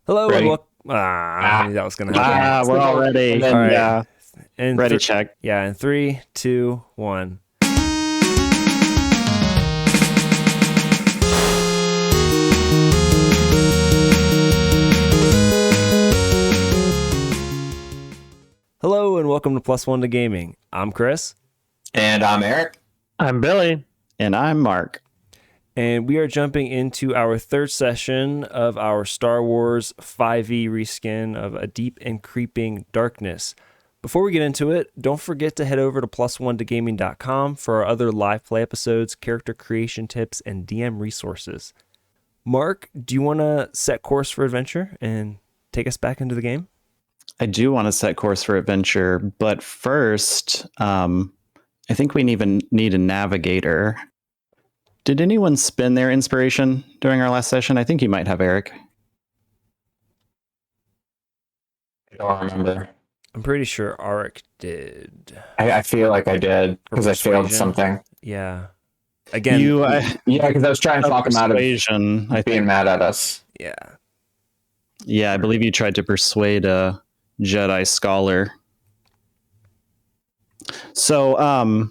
Hello and Ready? welcome. I knew that was going to happen. We're all ready. All right. Yeah. And Ready, check. Yeah, in 3, 2, 1. Hello and welcome to Plus One to Gaming. I'm Chris. And I'm Eric. I'm Billy. And I'm Mark. And we are jumping into our third session of our Star Wars 5e reskin of A Deep and Creeping Darkness. Before we get into it, don't forget to head over to plus1togaming.com for our other live play episodes, character creation tips, and DM resources. Mark, do you want to set course for adventure and take us back into the game? I do want to set course for adventure, but first, I think we even need a navigator. Did anyone spend their inspiration during our last session? I think you might have, Eric. I don't remember. I'm pretty sure Aurick did. I feel like I did because I failed Persuasion? something. Yeah. Again, Yeah, because I was trying to talk him out of persuasion. I being think. mad at us. yeah. Yeah, I believe you tried to persuade a Jedi scholar. So,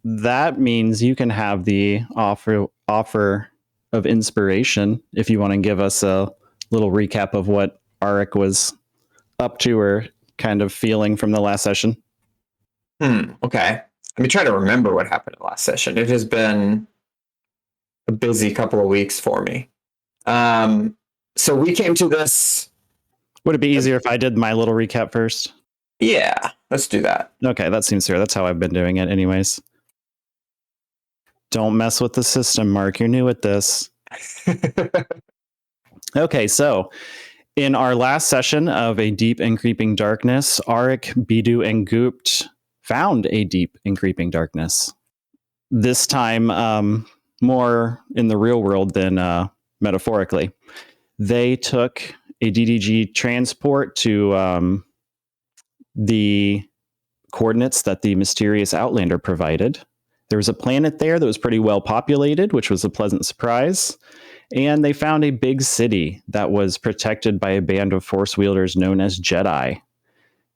that means you can have the offer of inspiration if you want to give us a little recap of what Aurick was up to or kind of feeling from the last session. Okay. Let me try to remember what happened in the last session. It has been a busy couple of weeks for me. So we came to this. Would it be easier if I did my little recap first? Yeah, let's do that. Okay, that seems fair. That's how I've been doing it anyways. Don't mess with the system, Mark. You're new at this. Okay, so in our last session of A Deep and Creeping Darkness, Aurick, Bidu, and Gubt found a deep and creeping darkness. This time, more in the real world than metaphorically. They took a DDG transport to the coordinates that the mysterious Outlander provided. There was a planet there that was pretty well populated, which was a pleasant surprise. And they found a big city that was protected by a band of force wielders known as Jedi.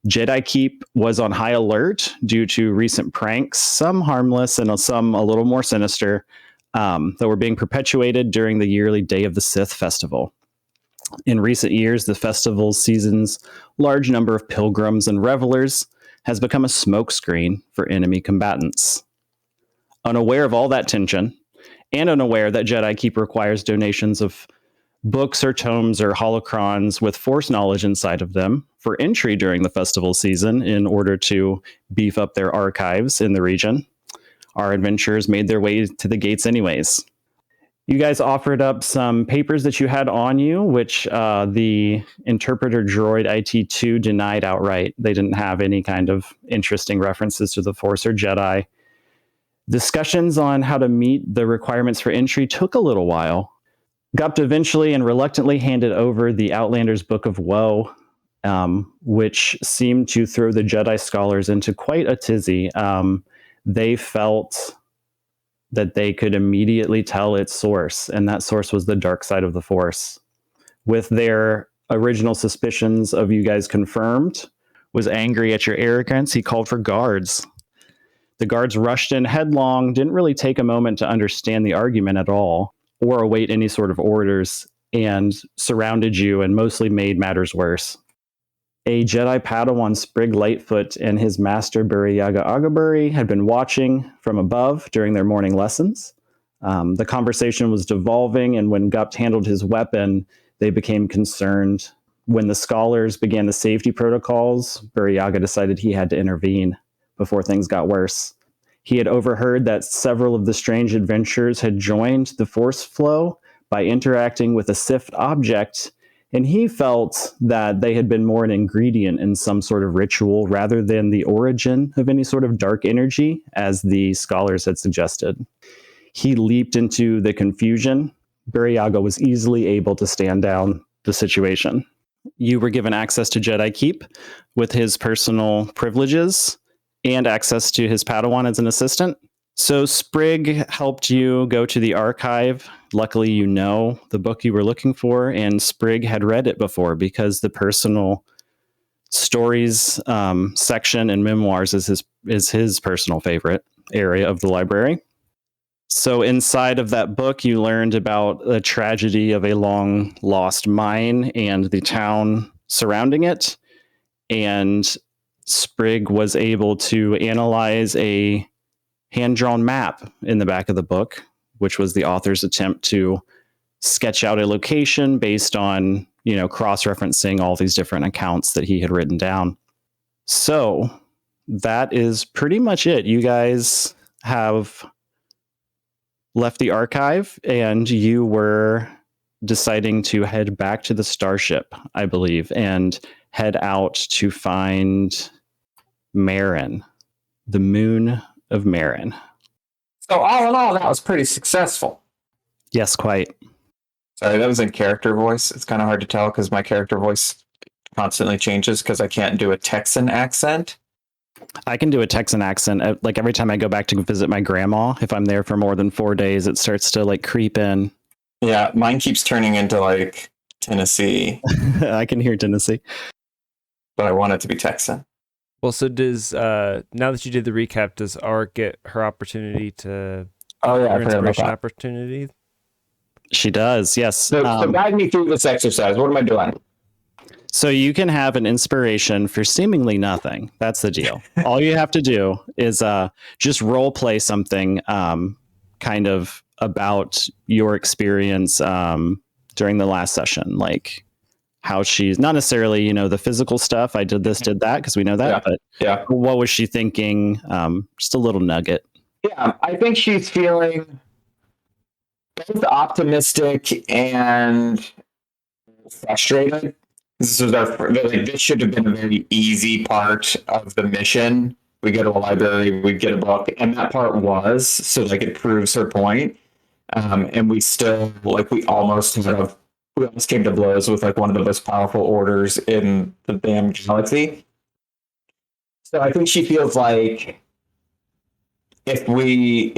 Jedi Keep was on high alert due to recent pranks, some harmless and some a little more sinister, that were being perpetuated during the yearly Day of the Sith festival. In recent years, the festival season's large number of pilgrims and revelers has become a smokescreen for enemy combatants. Unaware of all that tension, and unaware that Jedi Keep requires donations of books or tomes or holocrons with Force knowledge inside of them for entry during the festival season in order to beef up their archives in the region, our adventurers made their way to the gates anyways. You guys offered up some papers that you had on you, which the interpreter droid IT2 denied outright. They didn't have any kind of interesting references to the Force or Jedi. Discussions on how to meet the requirements for entry took a little while. Gupt eventually and reluctantly handed over the Outlander's Book of Woe, which seemed to throw the Jedi scholars into quite a tizzy. They felt that they could immediately tell its source, and that source was the dark side of the Force. With their original suspicions of you guys confirmed, was angry at your arrogance, he called for guards. The guards rushed in headlong, didn't really take a moment to understand the argument at all, or await any sort of orders, and surrounded you and mostly made matters worse. A Jedi Padawan Sprig Lightfoot and his master Buriyaga Agaburi had been watching from above during their morning lessons. The conversation was devolving, and when Gupt handled his weapon, they became concerned. When the scholars began the safety protocols, Buriyaga decided he had to intervene before things got worse. He had overheard that several of the strange adventurers had joined the Force flow by interacting with a Sith object, and he felt that they had been more an ingredient in some sort of ritual rather than the origin of any sort of dark energy, as the scholars had suggested. He leaped into the confusion. Buriyaga was easily able to stand down the situation. You were given access to Jedi Keep with his personal privileges and access to his Padawan as an assistant. So Sprig helped you go to the archive. Luckily, you know the book you were looking for, and Sprig had read it before because the personal stories section in memoirs is his personal favorite area of the library. So inside of that book, you learned about the tragedy of a long lost mine and the town surrounding it. And Sprig was able to analyze a hand-drawn map in the back of the book, which was the author's attempt to sketch out a location based on, cross-referencing all these different accounts that he had written down. So that is pretty much it. You guys have left the archive and you were deciding to head back to the starship, I believe, and head out to find Marin, the moon of Marin. So all in all, that was pretty successful. Yes, quite. Sorry, that was in character voice. It's kind of hard to tell because my character voice constantly changes because I can't do a Texan accent. I can do a Texan accent. Like every time I go back to visit my grandma, if I'm there for more than 4 days, it starts to like creep in. Yeah, mine keeps turning into like Tennessee. I can hear Tennessee. But I want it to be Texan. Well, so does now that you did the recap, does Aurick get her opportunity to her inspiration opportunity? She does, yes. So guide me through this exercise. What am I doing? So you can have an inspiration for seemingly nothing. That's the deal. All you have to do is just role play something kind of about your experience during the last session, like how she's not necessarily, the physical stuff. I did this, did that, because we know that. But what was she thinking? Just a little nugget. Yeah, I think she's feeling both optimistic and frustrated. This should have been a very easy part of the mission. We go to a library, we get a book, and that part was, so it proves her point. And we still we almost came to blows with one of the most powerful orders in the damn galaxy. So I think she feels like if we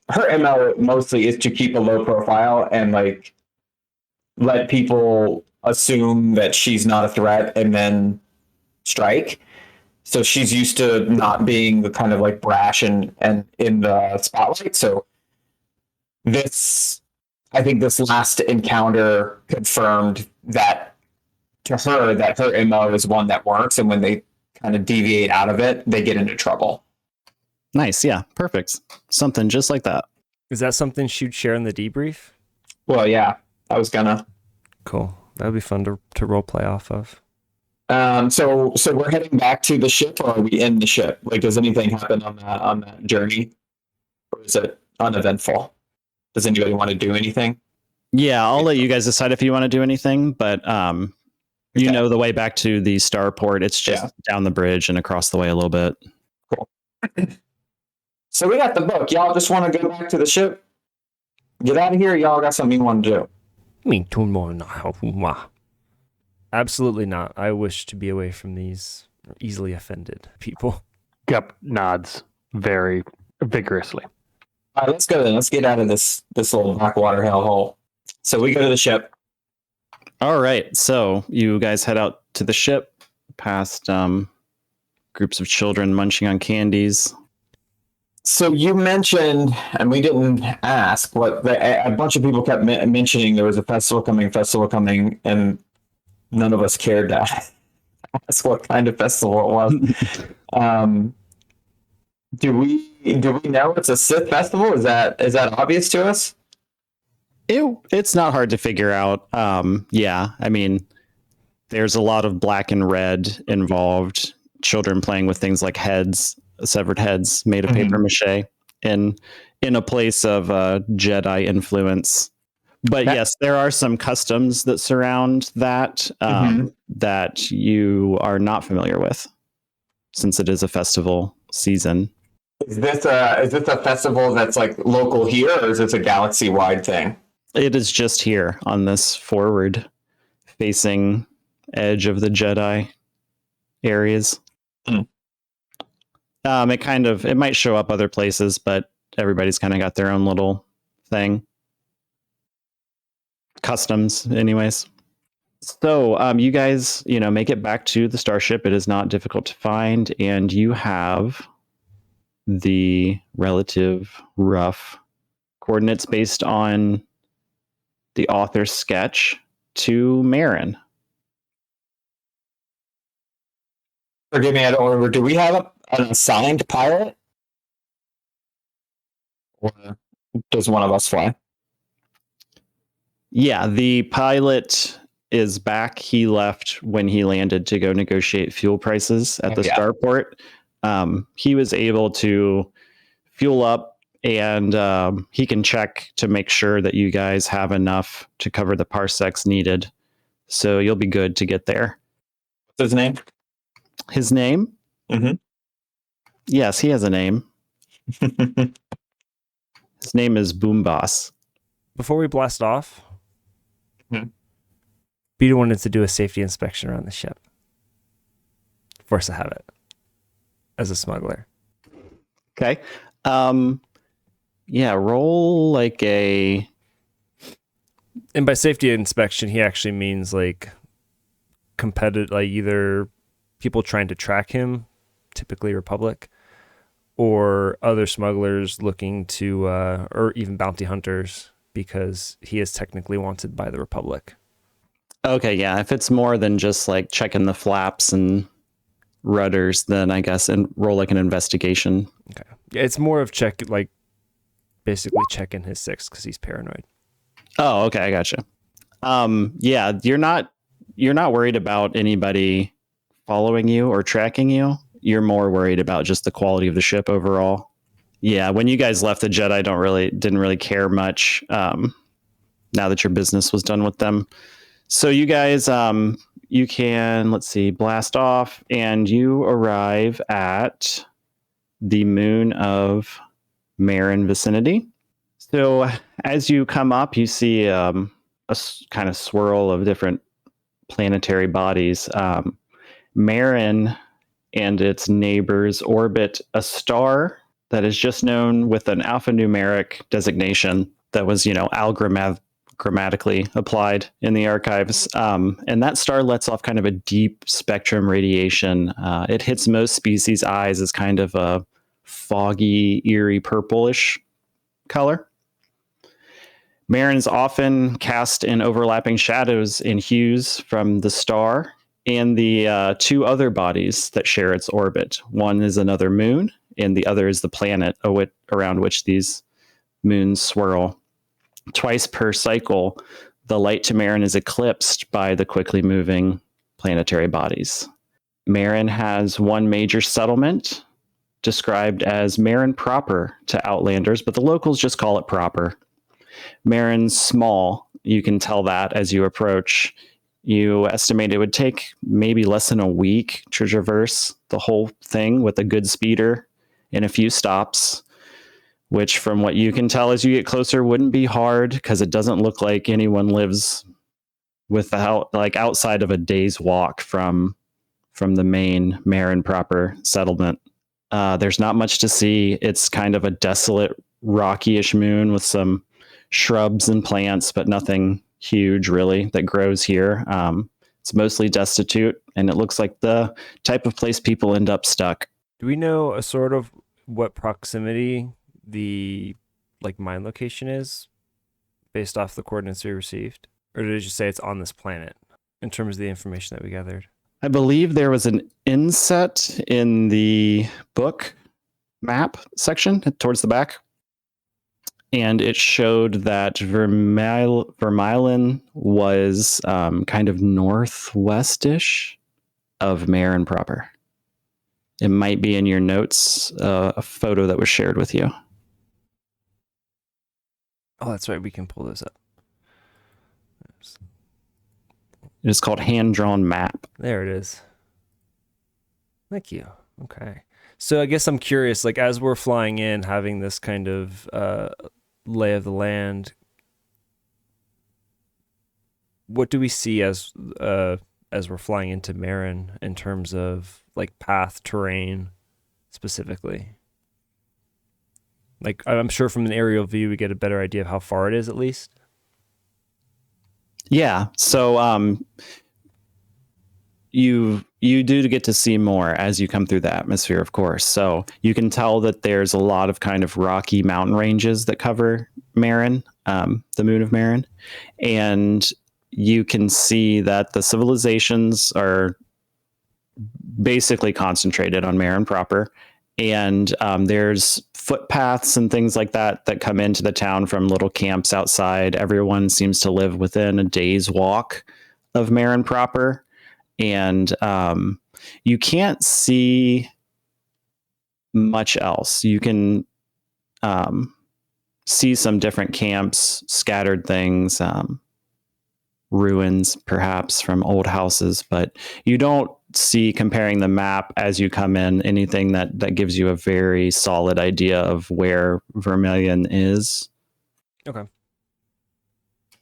her MO mostly is to keep a low profile and let people assume that she's not a threat and then strike. So she's used to not being the kind of brash and in the spotlight. So I think this last encounter confirmed that to her that her MO is one that works, and when they kind of deviate out of it, they get into trouble. Nice, yeah, perfect. Something just like that. Is that something she'd share in the debrief? Well, yeah, I was gonna. Cool. That would be fun to role play off of. So we're heading back to the ship, or are we in the ship? Does anything happen on that journey, or is it uneventful? Does anybody want to do anything? Yeah, I'll let you guys decide if you want to do anything, but you know the way back to the starport. It's just down the bridge and across the way a little bit. Cool. So we got the book. Y'all just want to go back to the ship? Get out of here. Y'all got something you want to do? Absolutely not. I wish to be away from these easily offended people. Gupt nods very vigorously. All right, let's go then. Let's get out of this little blackwater hellhole. So we go to the ship. All right. So you guys head out to the ship past groups of children munching on candies. So you mentioned, and we didn't ask, a bunch of people kept mentioning there was a festival coming, and none of us cared to ask what kind of festival it was. Do we know it's a Sith festival? Is that obvious to us? It's not hard to figure out. Yeah, I mean, there's a lot of black and red involved. Children playing with things like severed heads made of paper mache, in a place of Jedi influence. But yes, there are some customs that surround that that you are not familiar with, since it is a festival season. Is this a festival that's local here, or is this a galaxy-wide thing? It is just here on this forward-facing edge of the Jedi areas. It might show up other places, but everybody's kind of got their own little thing. Customs, anyways. So you guys, make it back to the starship. It is not difficult to find, and you have the relative rough coordinates based on the author's sketch to Marin. Forgive me, I don't remember. Do we have an assigned pilot? Or does one of us fly? Yeah, the pilot is back. He left when he landed to go negotiate fuel prices at the starport. He was able to fuel up, and he can check to make sure that you guys have enough to cover the parsecs needed. So you'll be good to get there. What's his name? His name? Mm-hmm. Yes, he has a name. His name is Boomboss. Before we blast off, Hmm. Bidu wanted to do a safety inspection around the ship. Force to have it as a smuggler. Okay. Yeah, roll like a... And by safety inspection, he actually means like competitive, like either people trying to track him, typically Republic, or other smugglers looking to, or even bounty hunters, because he is technically wanted by the Republic. Okay, yeah. If it's more than just like checking the flaps and rudders, then I guess and roll like an investigation. Okay. Yeah, it's more of like basically checking his six because he's paranoid. Oh, okay, I gotcha. Yeah, you're not worried about anybody following you or tracking you. You're more worried about just the quality of the ship overall. Yeah, when you guys left the Jedi, didn't really care much. Now that your business was done with them, so you guys, you can blast off, and you arrive at the moon of Marin vicinity. So as you come up, you see a kind of swirl of different planetary bodies. Marin and its neighbors orbit a star that is just known with an alphanumeric designation that was, grammatically applied in the archives. And that star lets off kind of a deep spectrum radiation. It hits most species' eyes as kind of a foggy, eerie purplish color. Marin is often cast in overlapping shadows and hues from the star and the two other bodies that share its orbit. One is another moon, and the other is the planet around which these moons swirl. Twice per cycle, the light to Marin is eclipsed by the quickly moving planetary bodies. Marin has one major settlement, described as Marin proper to Outlanders, but the locals just call it proper. Marin's small. You can tell that as you approach. You estimate it would take maybe less than a week to traverse the whole thing with a good speeder and a few stops, which from what you can tell as you get closer wouldn't be hard because it doesn't look like anyone lives outside of a day's walk from the main Marin proper settlement. There's not much to see. It's kind of a desolate, rocky-ish moon with some shrubs and plants, but nothing huge really that grows here. It's mostly destitute, and it looks like the type of place people end up stuck. Do we know a sort of what proximity the mine location is based off the coordinates we received? Or did it just say it's on this planet in terms of the information that we gathered? I believe there was an inset in the book map section towards the back. And it showed that Vermilion was kind of northwestish of Marin proper. It might be in your notes, a photo that was shared with you. Oh, that's right. We can pull those up. It is called hand-drawn map. There it is. Thank you. Okay. So I guess I'm curious, as we're flying in, having this kind of lay of the land, what do we see as we're flying into Marin in terms of path, terrain, specifically? Like, I'm sure from an aerial view, we get a better idea of how far it is, at least. Yeah. So you do get to see more as you come through the atmosphere, of course. So you can tell that there's a lot of kind of rocky mountain ranges that cover Marin, the moon of Marin. And you can see that the civilizations are basically concentrated on Marin proper. And there's footpaths and things like that that come into the town from little camps outside. Everyone seems to live within a day's walk of Marin proper. And you can't see much else. You can see some different camps, scattered things, ruins perhaps from old houses, but you don't see, comparing the map as you come in, anything that gives you a very solid idea of where Vermilion is. Okay.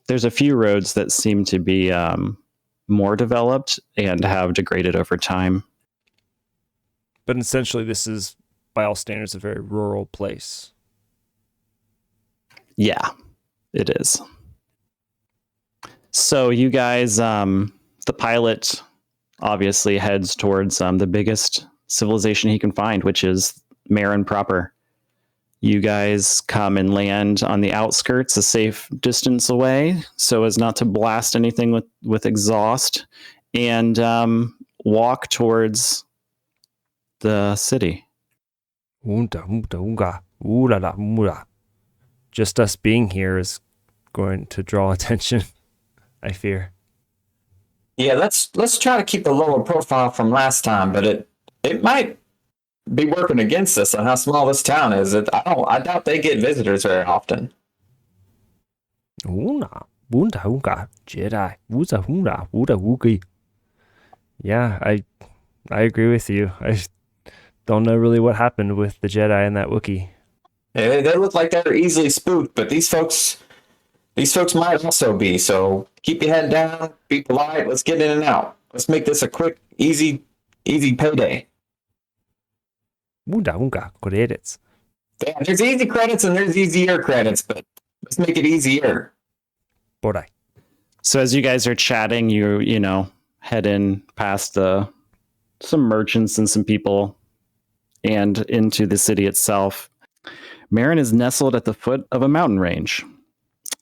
There's a few roads that seem to be more developed and have degraded over time. But essentially, this is, by all standards, a very rural place. Yeah, it is. So you guys, the pilot obviously heads towards the biggest civilization he can find, which is Marin proper. You guys come and land on the outskirts, a safe distance away, so as not to blast anything with exhaust, and walk towards the city. Just us being here is going to draw attention, I fear. Yeah, let's try to keep a lower profile from last time, but it might be working against us on how small this town is. I doubt they get visitors very often. Yeah, I agree with you. I don't know really what happened with the Jedi and that Wookiee. Yeah, they look like they're easily spooked, but these folks might also be. So keep your head down, be polite. Let's get in and out. Let's make this a quick, easy payday. Credits. Yeah, there's easy credits and there's easier credits, but let's make it easier. Borai. So as you guys are chatting, you know, head in past some merchants and some people and into the city itself. Marin is nestled at the foot of a mountain range.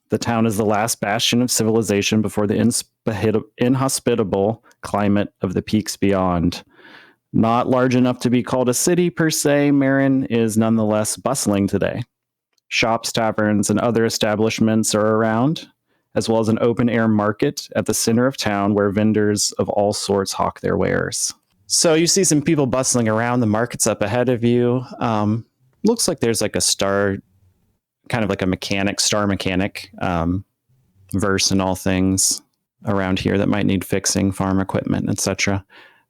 The town is the last bastion of civilization before the inhospitable climate of the peaks beyond. Not large enough to be called a city per se, Marin is nonetheless bustling today. Shops, taverns, and other establishments are around, as well as an open-air market at the center of town where vendors of all sorts hawk their wares. So you see some people bustling around. The market's up ahead of you. Looks like there's like a star, kind of like a star mechanic verse in all things around here that might need fixing, farm equipment, etc.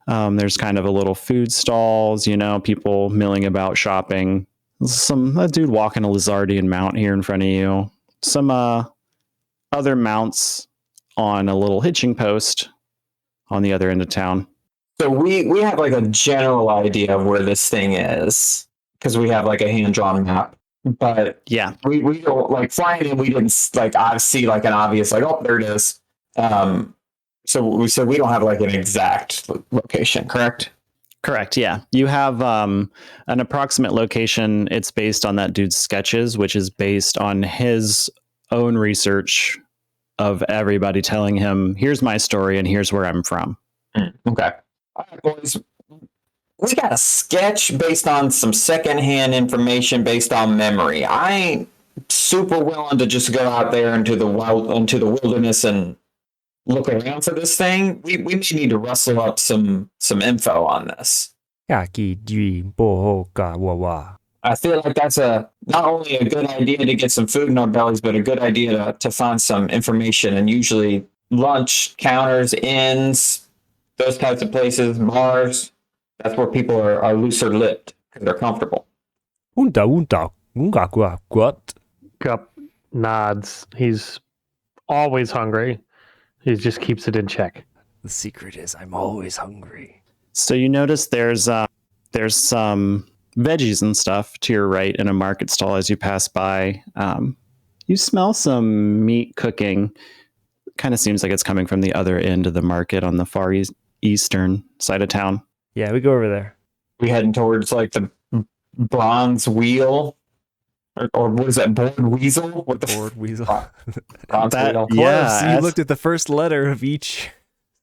There's kind of a little food stalls, you know, people milling about shopping. A dude walking a Lizardian mount here in front of you. Some other mounts on a little hitching post on the other end of town. So we have like a general idea of where this thing is because we have like a hand-drawn map. But yeah, we don't like flying in. We didn't like I see like an obvious like, oh, there it is. So we don't have like an exact location, correct? Correct. Yeah, you have an approximate location. It's based on that dude's sketches, which is based on his own research of everybody telling him, "Here's my story, and here's where I'm from." Okay. All right, boys. We got a sketch based on some secondhand information based on memory. I ain't super willing to just go out there into the wilderness and look around for this thing. We may need to rustle up some info on this. I feel like that's not only a good idea to get some food in our bellies, but a good idea to find some information. And usually lunch counters, inns, those types of places, bars. That's where people are looser lipped because they're comfortable. Gupt nods. He's always hungry. He just keeps it in check. The secret is I'm always hungry. So you notice there's some veggies and stuff to your right in a market stall as you pass by. You smell some meat cooking. Kind of seems like it's coming from the other end of the market on the far eastern side of town. Yeah, we go over there. We heading towards like the bronze wheel, or what is that? Board weasel? What the Board weasel. bronze wheel? Close. You looked at the first letter of each.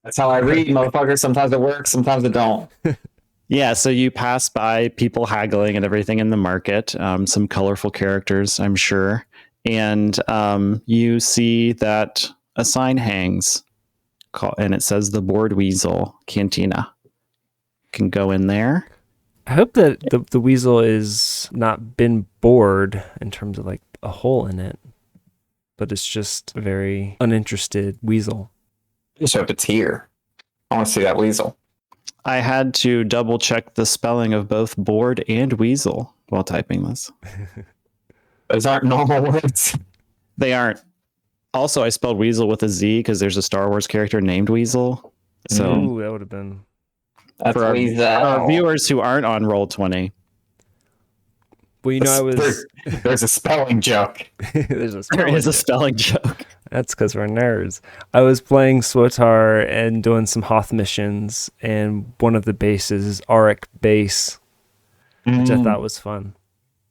That's how I read, motherfucker. Sometimes it works, sometimes it don't. Yeah, so you pass by people haggling and everything in the market, some colorful characters, I'm sure. And you see that a sign hangs, and it says the Board Weasel Cantina. You can go in there. I hope that the weasel is not been bored in terms of like a hole in it, but it's just a very uninterested weasel. I just hope it's here. I want to see that weasel. I had to double check the spelling of both board and weasel while typing this. Those aren't normal words. They aren't. Also, I spelled weasel with a Z because there's a Star Wars character named Weasel. So Ooh, that would have been. That's for weasel. our viewers who aren't on Roll20. Well, you know, I was. There's a spelling joke. There's a There spelling is a joke. spelling joke. That's because we're nerds. I was playing Swotar and doing some Hoth missions, and one of the bases is Aurick base, which I thought was fun.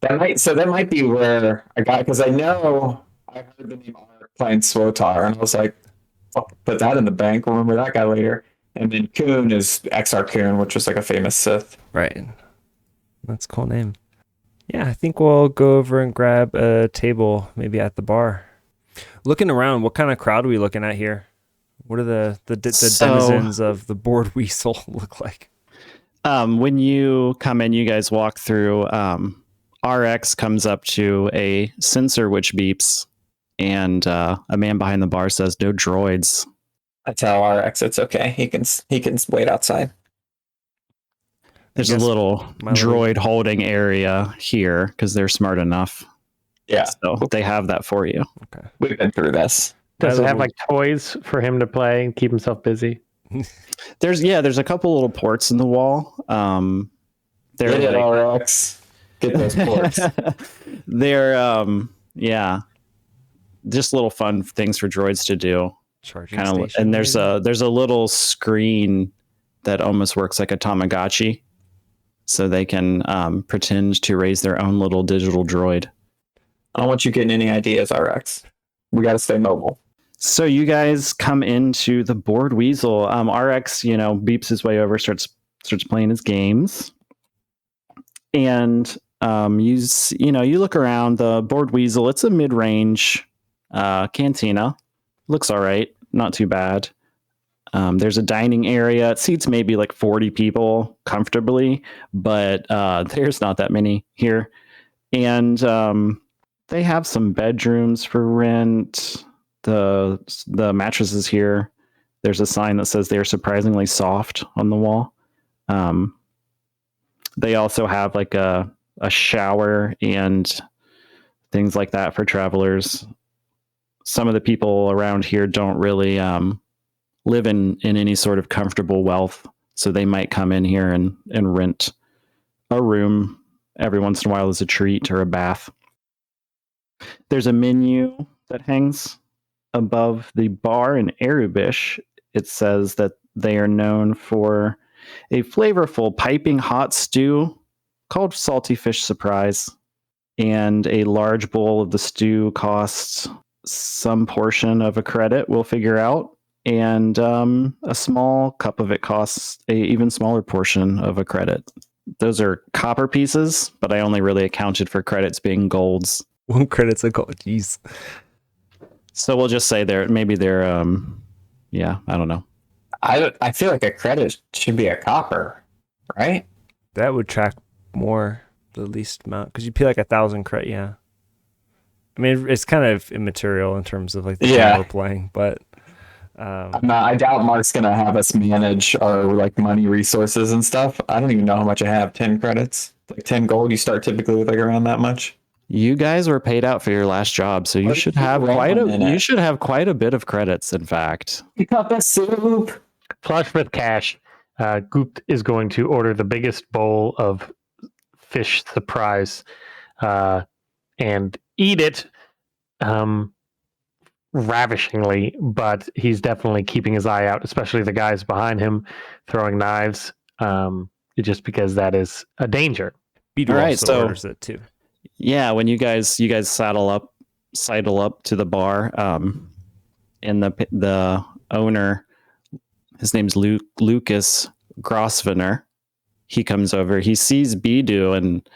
That might be where I got, because I know I heard the name Aurick playing Swotar, and I was like, fuck, put that in the bank. Remember that guy later. And then Kuhn is XR Kuhn, which was like a famous Sith. Right. That's a cool name. Yeah, I think we'll go over and grab a table, maybe at the bar. Looking around, what kind of crowd are we looking at here? What are the denizens of the Board Weasel look like? When you come in, you guys walk through. RX comes up to a sensor which beeps, and a man behind the bar says, "No droids." I tell RX it's okay. He can wait outside. There's a little my droid holding area here because they're smart enough. Yeah, So they have that for you. Okay. we've been through this. Does My it have little- like toys for him to play and keep himself busy? There's a couple little ports in the wall. They're Get it, like, RX. Get those ports. they're just little fun things for droids to do. Charging Kind of, station, and there's maybe? a little screen that almost works like a Tamagotchi, so they can pretend to raise their own little digital droid. I don't want you getting any ideas, RX. We got to stay mobile. So you guys come into the Board Weasel. RX, beeps his way over, starts playing his games, and you look around the Board Weasel. It's a mid-range cantina. Looks all right, not too bad. There's a dining area. It seats maybe like 40 people comfortably, but there's not that many here. And they have some bedrooms for rent. The mattresses here, there's a sign that says they are surprisingly soft on the wall. They also have like a shower and things like that for travelers. Some of the people around here don't really live in any sort of comfortable wealth, so they might come in here and rent a room every once in a while as a treat or a bath. There's a menu that hangs above the bar in Erubish. It says that they are known for a flavorful piping hot stew called Salty Fish Surprise, and a large bowl of the stew costs some portion of a credit, we'll figure out, and a small cup of it costs a even smaller portion of a credit. Those are copper pieces, but I only really accounted for credits being golds. 1 credit's a gold. Jeez. So we'll just say they're I don't know. I feel like a credit should be a copper, right? That would track more, the least amount, because you pay like 1,000 credit. Yeah. I mean, it's kind of immaterial in terms of like the game we're playing, but I doubt Mark's gonna have us manage our like money resources and stuff. I don't even know how much I have. 10 credits, like 10 gold. You start typically with like around that much. You guys were paid out for your last job, so you should have quite a bit of credits, in fact. Cup of soup. Flush with cash. Gupt is going to order the biggest bowl of fish surprise and eat it ravishingly, but he's definitely keeping his eye out, especially the guys behind him throwing knives, just because that is a danger. Bidu All right, also so- orders it too. Yeah, when you guys sidle up to the bar, and the owner, his name's Lucas Grosvenor, he comes over. He sees Bidu and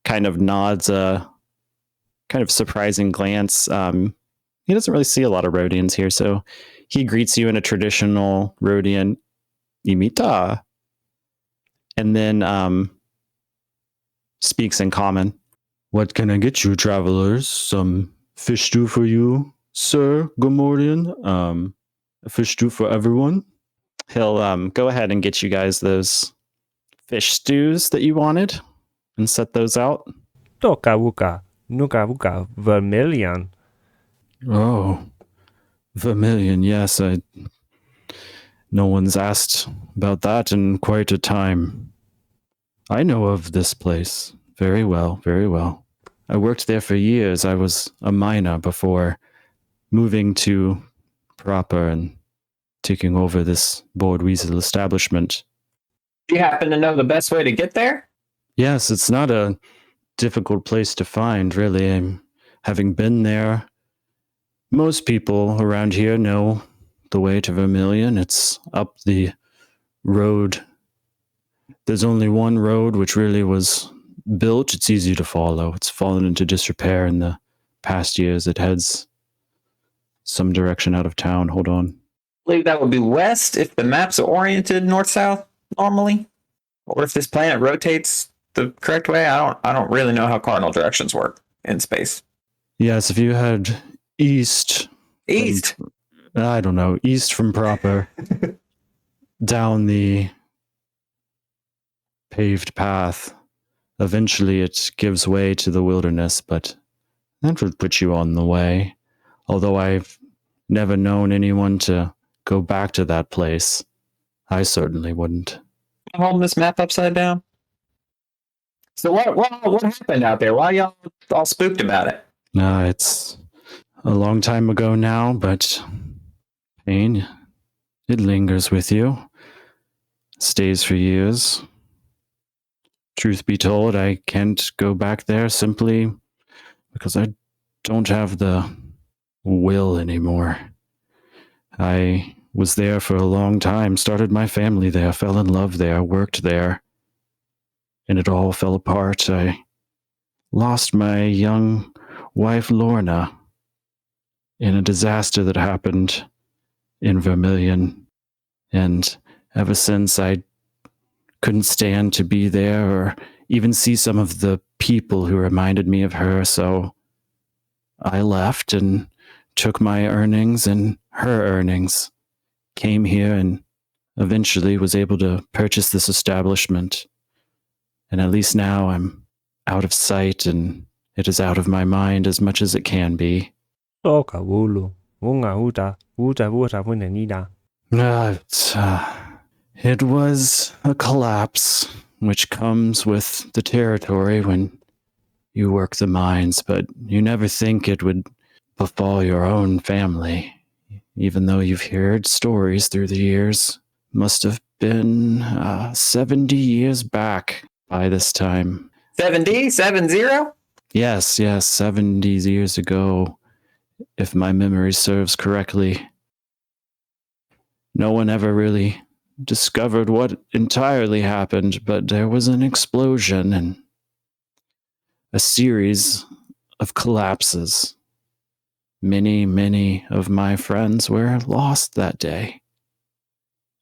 kind of nods a kind of surprising glance. He doesn't really see a lot of Rhodians here, so he greets you in a traditional Rhodian imita, and then speaks in common. What can I get you, travelers? Some fish stew for you, sir, Gomordian. Fish stew for everyone. He'll go ahead and get you guys those fish stews that you wanted and set those out. Toka wuka, nuka wuka, vermilion. Oh, vermilion, yes. No one's asked about that in quite a time. I know of this place very well, very well. I worked there for years. I was a miner before moving to Proper and taking over this board weasel establishment. Do you happen to know the best way to get there? Yes, it's not a difficult place to find, really. Having been there, most people around here know the way to Vermilion. It's up the road. There's only one road which really was built. It's easy to follow. It's fallen into disrepair in the past years. It heads some direction out of town. Hold on. I believe that would be west if the maps are oriented north-south normally, or if this planet rotates the correct way. I don't really know how cardinal directions work in space. Yes, if you head east. East. I don't know, east from Proper, down the paved path. Eventually it gives way to the wilderness, but that would put you on the way. Although I've never known anyone to go back to that place. I certainly wouldn't. I'm holding this map upside down. So what happened out there? Why y'all all spooked about it? It's a long time ago now, but pain, it lingers with you. Stays for years. Truth be told, I can't go back there simply because I don't have the will anymore. I was there for a long time, started my family there, fell in love there, worked there, and it all fell apart. I lost my young wife, Lorna, in a disaster that happened in Vermilion, and ever since I couldn't stand to be there or even see some of the people who reminded me of her, so I left and took my earnings and her earnings, came here and eventually was able to purchase this establishment. And at least now I'm out of sight and it is out of my mind as much as it can be. Toka wulu, wunga uta, uta wuta wunenida. It was a collapse, which comes with the territory when you work the mines, but you never think it would befall your own family, even though you've heard stories through the years. Must have been 70 years back by this time. 70? 70? Yes, 70 years ago, if my memory serves correctly. No one ever really discovered what entirely happened, but there was an explosion and a series of collapses. Many of my friends were lost that day.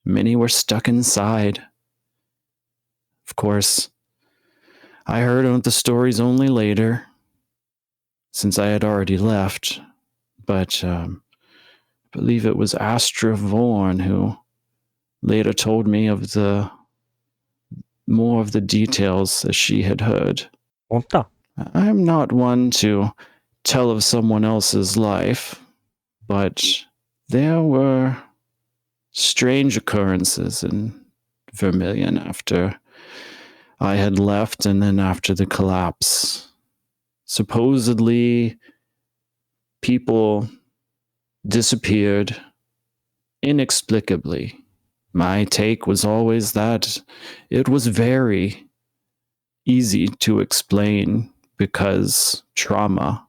Many were stuck inside. Of course, I heard of the stories only later, since I had already left, but I believe it was Astra Vorn who later told me of more of the details as she had heard. Onta. I'm not one to tell of someone else's life, but there were strange occurrences in Vermilion after I had left, and then after the collapse, supposedly people disappeared inexplicably. My take was always that it was very easy to explain because trauma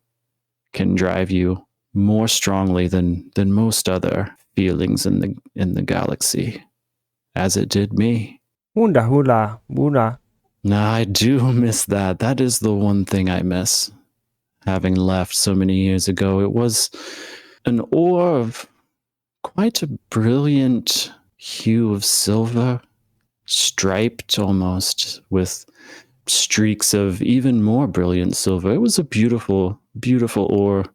can drive you more strongly than most other feelings in the galaxy, as it did me. Hunda hula buna. Now, I do miss that. That is the one thing I miss. Having left so many years ago, it was an ore of quite a brilliant hue of silver, striped almost with streaks of even more brilliant silver. It was a beautiful, beautiful ore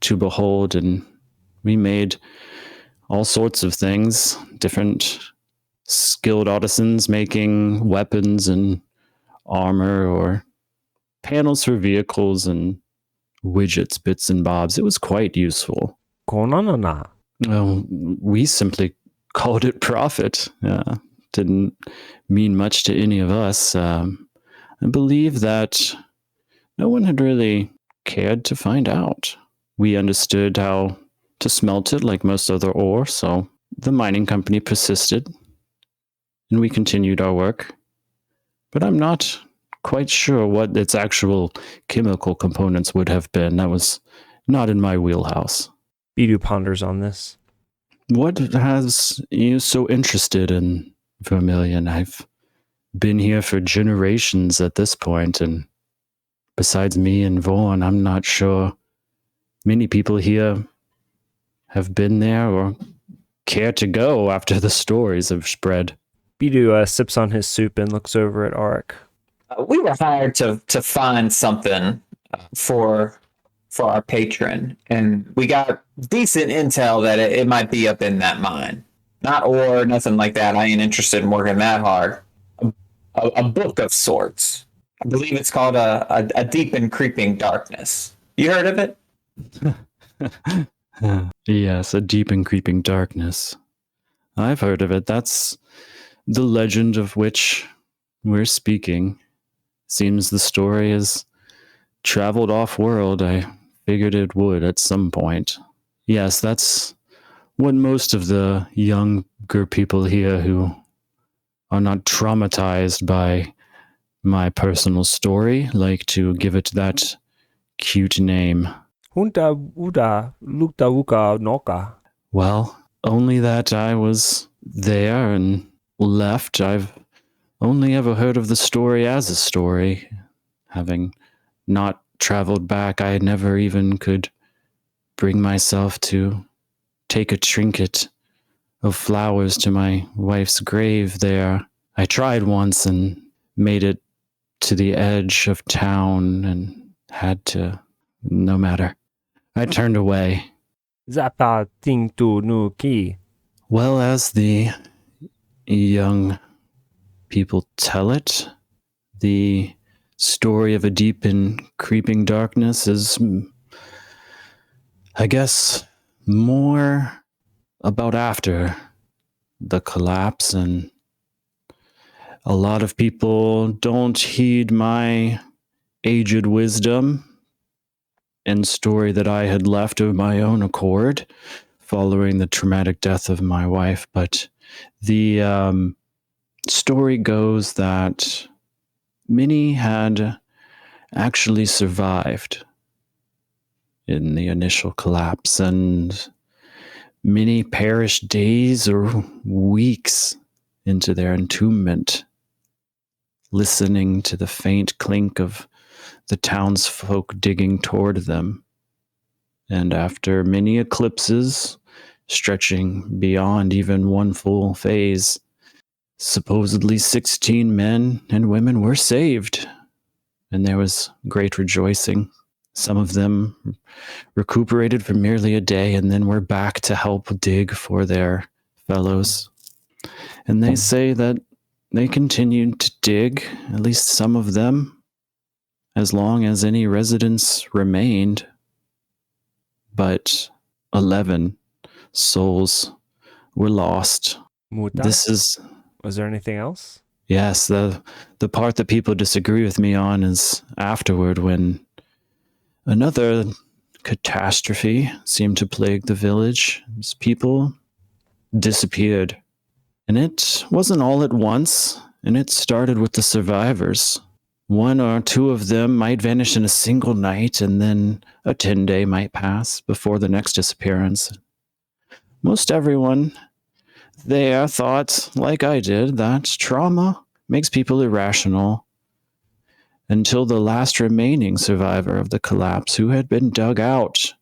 to behold, and we made all sorts of things, different skilled artisans making weapons and armor or panels for vehicles and widgets, bits and bobs. It was quite useful. Konanana. Well, we simply called it profit. Didn't mean much to any of us. I believe that no one had really cared to find out. We understood how to smelt it like most other ore, so the mining company persisted, and we continued our work. But I'm not quite sure what its actual chemical components would have been. That was not in my wheelhouse. Bidu ponders on this. What has you so interested in Vermilion? I've been here for generations at this point, and besides me and Vaughn, I'm not sure many people here have been there or care to go after the stories have spread. Bidu sips on his soup and looks over at Aurick. We were hired to find something for our patron, and we got decent intel that it might be up in that mine. Not ore, nothing like that. I ain't interested in working that hard. A book of sorts. I believe it's called a Deep and Creeping Darkness. You heard of it? Yes, a deep and creeping darkness. I've heard of it. That's the legend of which we're speaking. Seems the story has traveled off-world. I figured it would at some point. Yes, that's what most of the younger people here who are not traumatized by my personal story like to give it that cute name. Hunta uda lukta wuka noka. Well, only that I was there and left. I've only ever heard of the story as a story. Having not traveled back, I never even could bring myself to take a trinket of flowers to my wife's grave there. I tried once and made it to the edge of town and had to, no matter. I turned away. Zapa ting tu nu ki. Well, as the young people tell it, the story of a deep and creeping darkness is, I guess, more about after the collapse, and a lot of people don't heed my aged wisdom and story that I had left of my own accord following the traumatic death of my wife. But the story goes that many had actually survived in the initial collapse, and many perished days or weeks into their entombment, listening to the faint clink of the townsfolk digging toward them. And after many eclipses, stretching beyond even one full phase, supposedly 16 men and women were saved, and there was great rejoicing. Some of them recuperated for merely a day and then were back to help dig for their fellows. And they say that they continued to dig, at least some of them, as long as any residents remained. But 11 souls were lost. Muta. This is, Was there anything else? Yes, the part that people disagree with me on is afterward, when another catastrophe seemed to plague the village. As people disappeared. And it wasn't all at once, and it started with the survivors. One or two of them might vanish in a single night, and then a 10-day might pass before the next disappearance. Most everyone there thought, like I did, that trauma makes people irrational, until the last remaining survivor of the collapse, who had been dug out,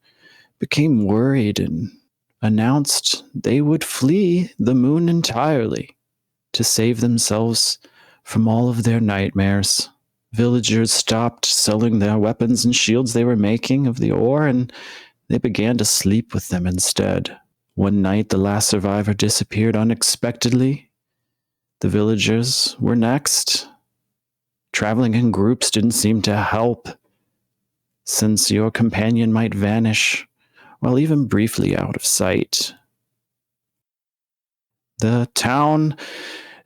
became worried and announced they would flee the moon entirely to save themselves from all of their nightmares. Villagers stopped selling their weapons and shields they were making of the ore, and they began to sleep with them instead. One night, the last survivor disappeared unexpectedly. The villagers were next. Traveling in groups didn't seem to help, since your companion might vanish while even briefly out of sight. The town,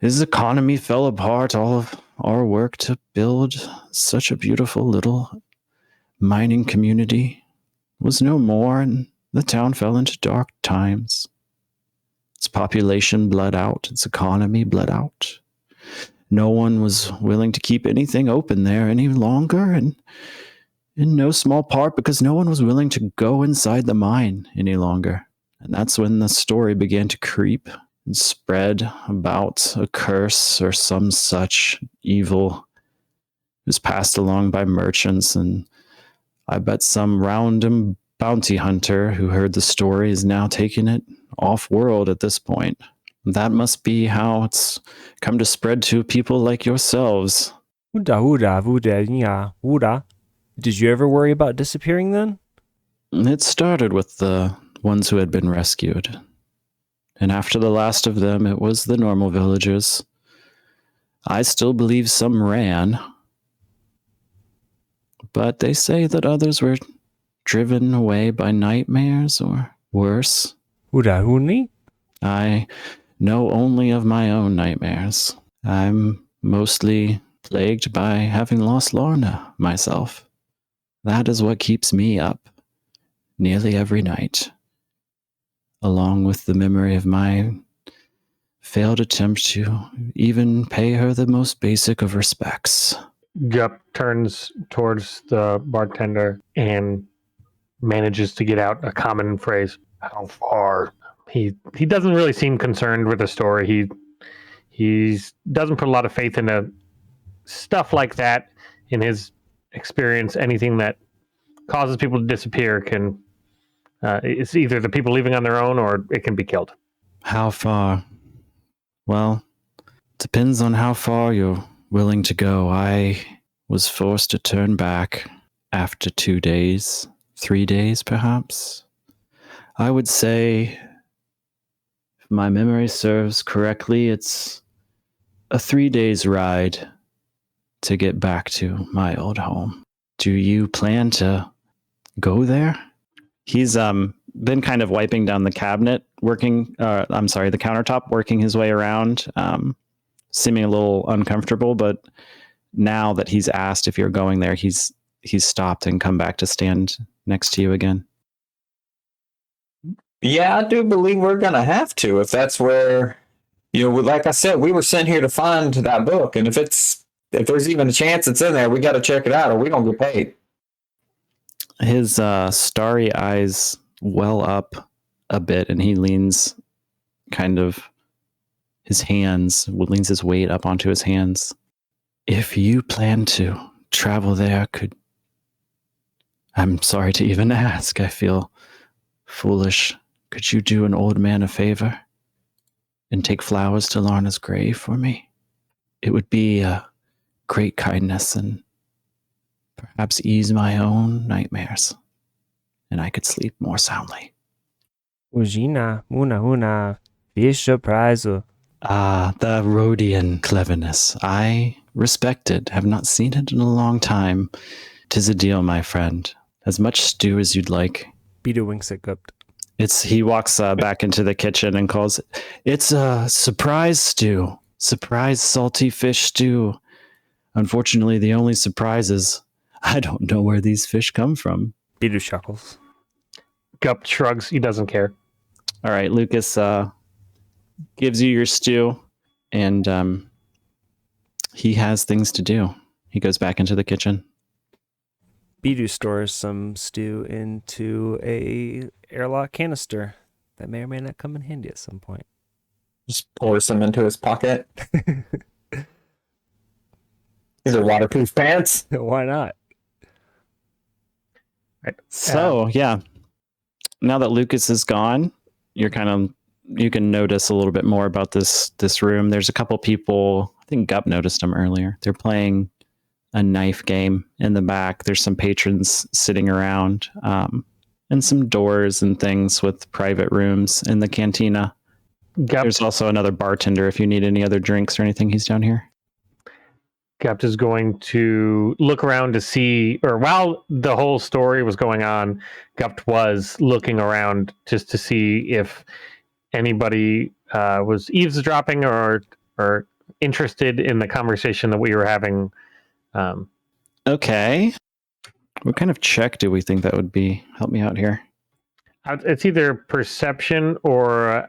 its economy fell apart. All of our work to build such a beautiful little mining community was no more, and the town fell into dark times. Its population bled out, its economy bled out. No one was willing to keep anything open there any longer, and in no small part because no one was willing to go inside the mine any longer. And that's when the story began to creep and spread about a curse or some such evil. It was passed along by merchants, and I bet some random bounty hunter who heard the story is now taking it off-world at this point. That must be how it's come to spread to people like yourselves. Did you ever worry about disappearing then? It started with the ones who had been rescued. And after the last of them, it was the normal villagers. I still believe some ran. But they say that others were driven away by nightmares or worse. I know only of my own nightmares. I'm mostly plagued by having lost Lorna myself. That is what keeps me up nearly every night, along with the memory of my failed attempt to even pay her the most basic of respects. Gupt turns towards the bartender and manages to get out a common phrase. How far? He doesn't really seem concerned with the story. He doesn't put a lot of faith into stuff like that. In his experience, anything that causes people to disappear can it's either the people leaving on their own or it can be killed. How far? Well, depends on how far you're willing to go. I was forced to turn back after 2 days, 3 days perhaps. I would say, if my memory serves correctly, it's a 3 days ride to get back to my old home. Do you plan to go there? He's been kind of wiping down the cabinet, the countertop, working his way around, seeming a little uncomfortable, but now that he's asked if you're going there, he's stopped and come back to stand next to you again. Yeah, I do believe we're going to have to, if that's where, like I said, we were sent here to find that book. And if there's even a chance it's in there, we got to check it out or we don't get paid. His starry eyes well up a bit, and he leans leans his weight up onto his hands. If you plan to travel there, I'm sorry to even ask, I feel foolish. Could you do an old man a favor and take flowers to Lorna's grave for me? It would be a great kindness and perhaps ease my own nightmares, and I could sleep more soundly. The Rhodian cleverness. I respect it. Have not seen it in a long time. 'Tis a deal, my friend. As much stew as you'd like. Bidu winks at Gupt. He walks back into the kitchen and calls, "It's a surprise stew. Surprise salty fish stew. Unfortunately, the only surprise is I don't know where these fish come from. Bidu chuckles. Gupt shrugs. He doesn't care. All right, Lucas gives you your stew, and he has things to do. He goes back into the kitchen. Bidu stores some stew into a airlock canister that may or may not come in handy at some point. Just pours them into his pocket. These are waterproof pants. Why not? So, yeah. Now that Lucas is gone, you can notice a little bit more about this room. There's a couple people, I think Gubt noticed them earlier. They're playing a knife game in the back. There's some patrons sitting around, and some doors and things with private rooms in the cantina. There's also another bartender if you need any other drinks or anything. He's down here. Gupt is going to look around to see, or while the whole story was going on, Gupt was looking around just to see if anybody was eavesdropping or interested in the conversation that we were having. Okay. What kind of check do we think that would be? Help me out here. It's either perception or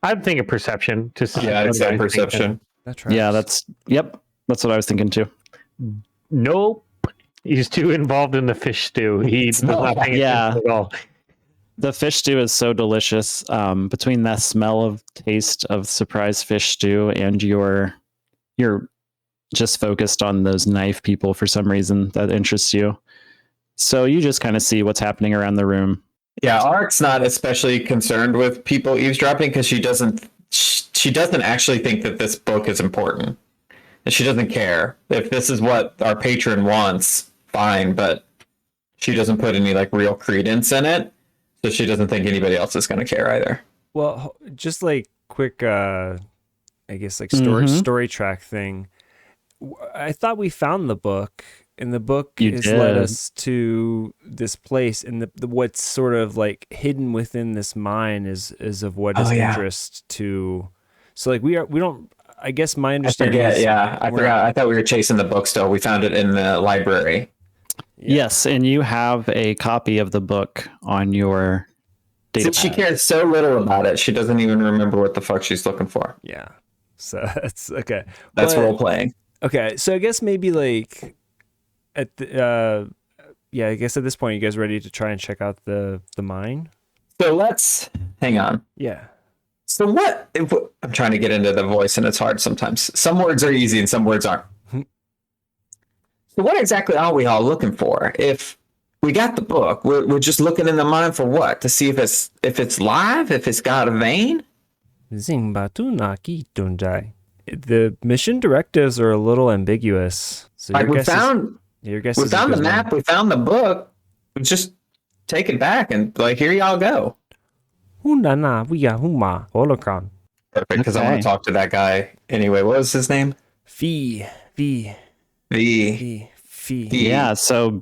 I'd think of perception. Yeah, I'd say perception. That's right. Yeah, that's what I was thinking too. Nope. He's too involved in the fish stew. He's not paying attention at all. The fish stew is so delicious. Between that taste of surprise fish stew and you're just focused on those knife people for some reason that interests you. So you just kind of see what's happening around the room. Yeah, Aurick's not especially concerned with people eavesdropping because she doesn't actually think that this book is important. And she doesn't care. If this is what our patron wants, fine, but she doesn't put any like real credence in it. So she doesn't think anybody else is going to care either. Well, just like quick, I guess like story track thing. I thought we found the book, and the book led us to this place, and the what's sort of like hidden within this mine is of what is interest to. So like we don't. I guess my understanding is... I forgot. I thought we were chasing the book still. We found it in the library. Yeah. Yes, and you have a copy of the book on your data She cares so little about it, she doesn't even remember what the fuck she's looking for. Yeah. So that's okay. That's role playing. Okay, so I guess maybe like at the I guess at this point you guys ready to try and check out the mine? So let's hang on. Yeah. So what? I'm trying to get into the voice, and it's hard sometimes. Some words are easy, and some words aren't. So what exactly are we all looking for? If we got the book, we're just looking in the mine for what? To see if it's live, if it's got a vein. The mission directives are a little ambiguous. So like we found the map, we found the book. Just take it back and like here y'all go. Holocron. Perfect, because I want to talk to that guy anyway. What was his name? Fee. Yeah, so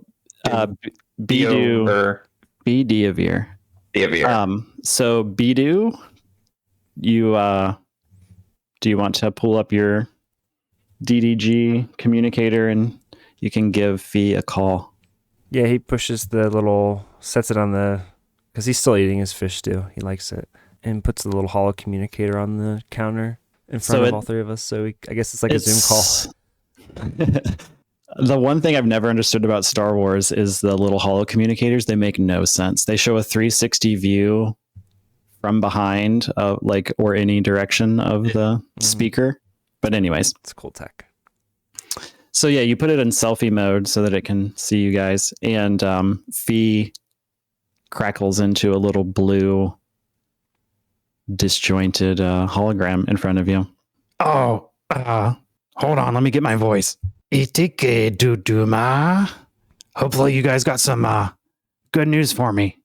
Bidu. Bidavir. So Bidu, you do you want to pull up your DDG communicator and you can give Fee a call? Yeah, he pushes sets it on because he's still eating his fish stew. He likes it. And puts the little hollow communicator on the counter in front of all three of us. So I guess it's like a Zoom call. The one thing I've never understood about Star Wars is the little hollow communicators. They make no sense. They show a 360 view from behind, or any direction of the speaker. But anyways. It's cool tech. So yeah, you put it in selfie mode so that it can see you guys. And Fee crackles into a little blue disjointed hologram in front of you. Oh, hold on, let me get my voice. Itike duduma. Hopefully you guys got some good news for me.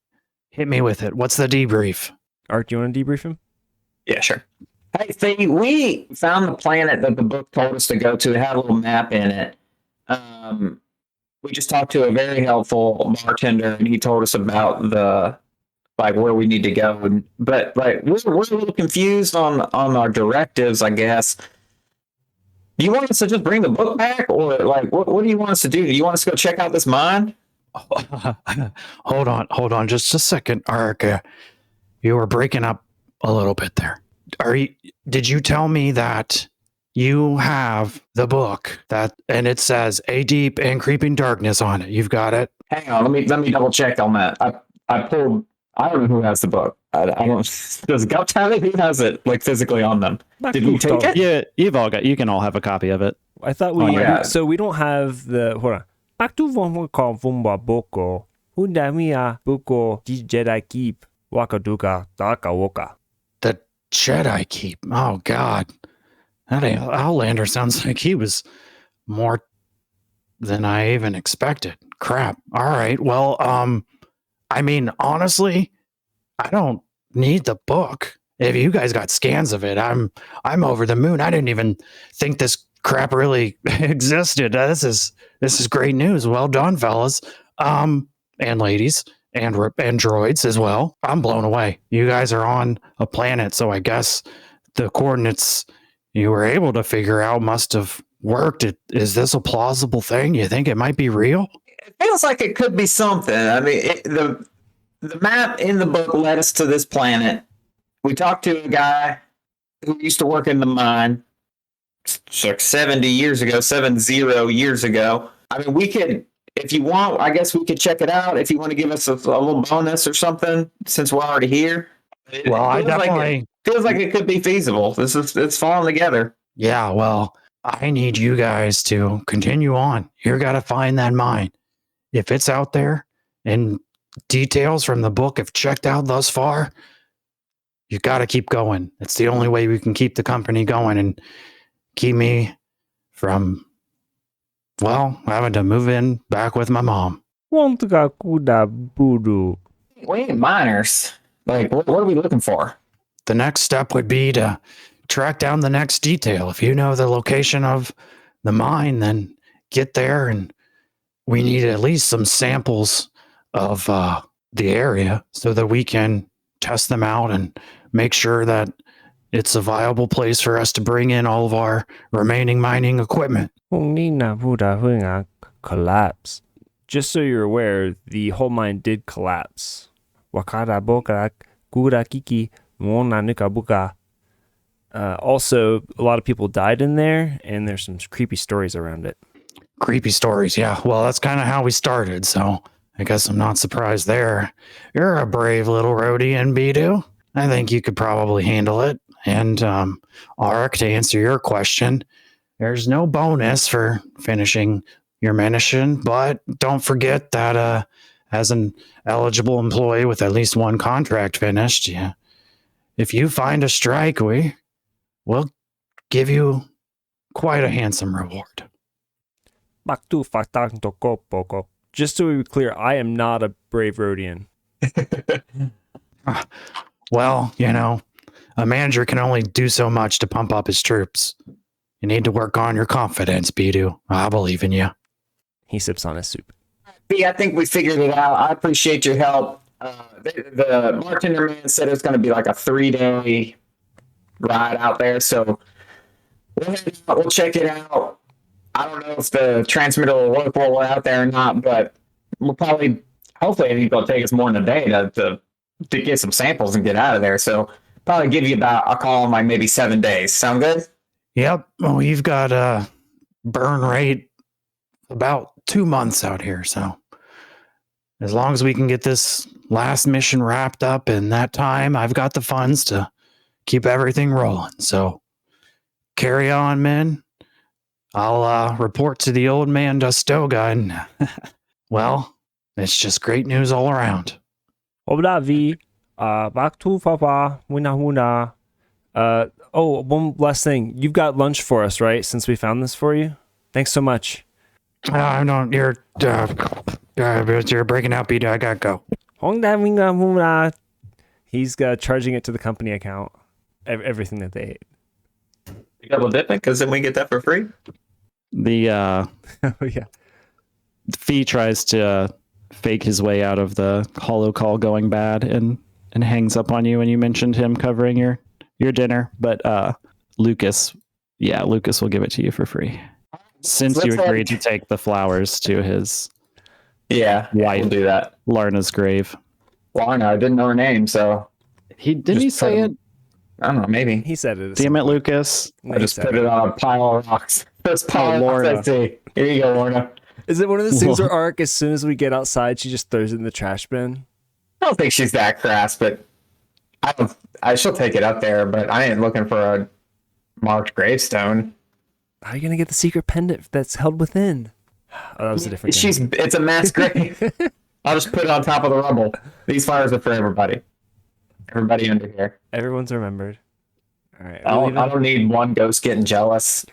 Hit me with it. What's the debrief? Art, do you want to debrief him? Yeah, sure. Hey, see, we found the planet that the book told us to go to. It had a little map in it. We just talked to a very helpful bartender, and he told us about where we need to go. But we're a little confused on our directives, I guess. You want us to just bring the book back, or like, what do you want us to do? Do you want us to go check out this mine? Hold on, just a second, Aurick. You were breaking up a little bit there. Did you tell me that you have the book and it says A Deep and Creeping Darkness on it? You've got it? Hang on, let me double check on that. I pulled. I don't know who has the book. I don't. Does Gubt have it? Who has it like physically on them? Did we take it? Yeah, you can all have a copy of it. I thought so we don't have the, hold on. Baktu vumwa vumba boko. Hundamia buko Jedi keep wakaduka daka woka. The Jedi Keep. Oh, God. That Outlander sounds like he was more than I even expected. Crap. All right. Well, I mean, honestly, I don't need the book. If you guys got scans of it, I'm over the moon. I didn't even think this crap really existed. This is great news. Well done, fellas. And ladies. And droids as well. I'm blown away. You guys are on a planet, so I guess the coordinates you were able to figure out must have worked. Is this a plausible thing? You think it might be real? It feels like it could be something. I mean, the map in the book led us to this planet. We talked to a guy who used to work in the mine like 70 years ago. I mean, we could. If you want, I guess we could check it out. If you want to give us a little bonus or something, since we're already here. Well, I definitely feels like it could be feasible. It's falling together. Yeah, well, I need you guys to continue on. You're got to find that mine. If it's out there and details from the book have checked out thus far, you got to keep going. It's the only way we can keep the company going and keep me from, well, having to move in back with my mom. Bidu. We ain't miners. Like, what are we looking for? The next step would be to track down the next detail. If you know the location of the mine, then get there, and we need at least some samples of the area so that we can test them out and make sure that it's a viable place for us to bring in all of our remaining mining equipment. Collapse. Just so you're aware, the whole mine did collapse. Wakara boka kura kiki mona nika buka. Also, a lot of people died in there, and there's some creepy stories around it. Creepy stories, yeah. Well, that's kind of how we started, so I guess I'm not surprised there. You're a brave little Rhodian, Bidu. I think you could probably handle it. And Aurick, to answer your question, there's no bonus for finishing your mission, but don't forget that as an eligible employee with at least one contract finished, yeah, if you find a strike, we'll give you quite a handsome reward. Just so we're clear, I am not a brave Rhodian. Well, you know, a manager can only do so much to pump up his troops. You need to work on your confidence, Bidu. I believe in you. He sips on his soup. I think we figured it out. I appreciate your help. The bartender man said it's going to be like a 3-day ride out there, so we'll check it out. I don't know if the transmitter will work while we're out there or not, but we'll probably, hopefully, it's going to take us more than a day to get some samples and get out of there. So probably give you about, I'll call them like maybe 7 days. Sound good? Yep. Well, you've got a burn rate about 2 months out here, so as long as we can get this last mission wrapped up in that time, I've got the funds to keep everything rolling. So carry on, men. I'll report to the old man Dustoga, and well, it's just great news all around. Back to Papa. Oh, one last thing. You've got lunch for us, right? Since we found this for you. Thanks so much. No, you're breaking out, Bidu. I gotta go. He's charging it to the company account. Everything that they ate. You double dipping because then we get that for free. The Oh yeah. Fee tries to fake his way out of the holo call going bad and hangs up on you when you mentioned him covering your dinner, but Lucas Yeah, Lucas will give it to you for free. Since you agreed to take the flowers to his Yeah, wife, we'll do that. Larna's grave. Larna, I didn't know her name, so Didn't he say it? I don't know, maybe. He said it. Damn it, Lucas. No, I he just said put it on a pile of rocks. First pile of rocks Lorna. I see. Here you go, Lorna. Is it one of those things where Aurick, as soon as we get outside, she just throws it in the trash bin? I don't think she's that crass, but she'll take it up there, but I ain't looking for a marked gravestone. How are you gonna get the secret pendant that's held within? Oh, that was a different game. It's a mass grave. I'll just put it on top of the rubble. These flowers are for everybody. Everybody under here. Everyone's remembered. All right. I don't need one ghost getting jealous.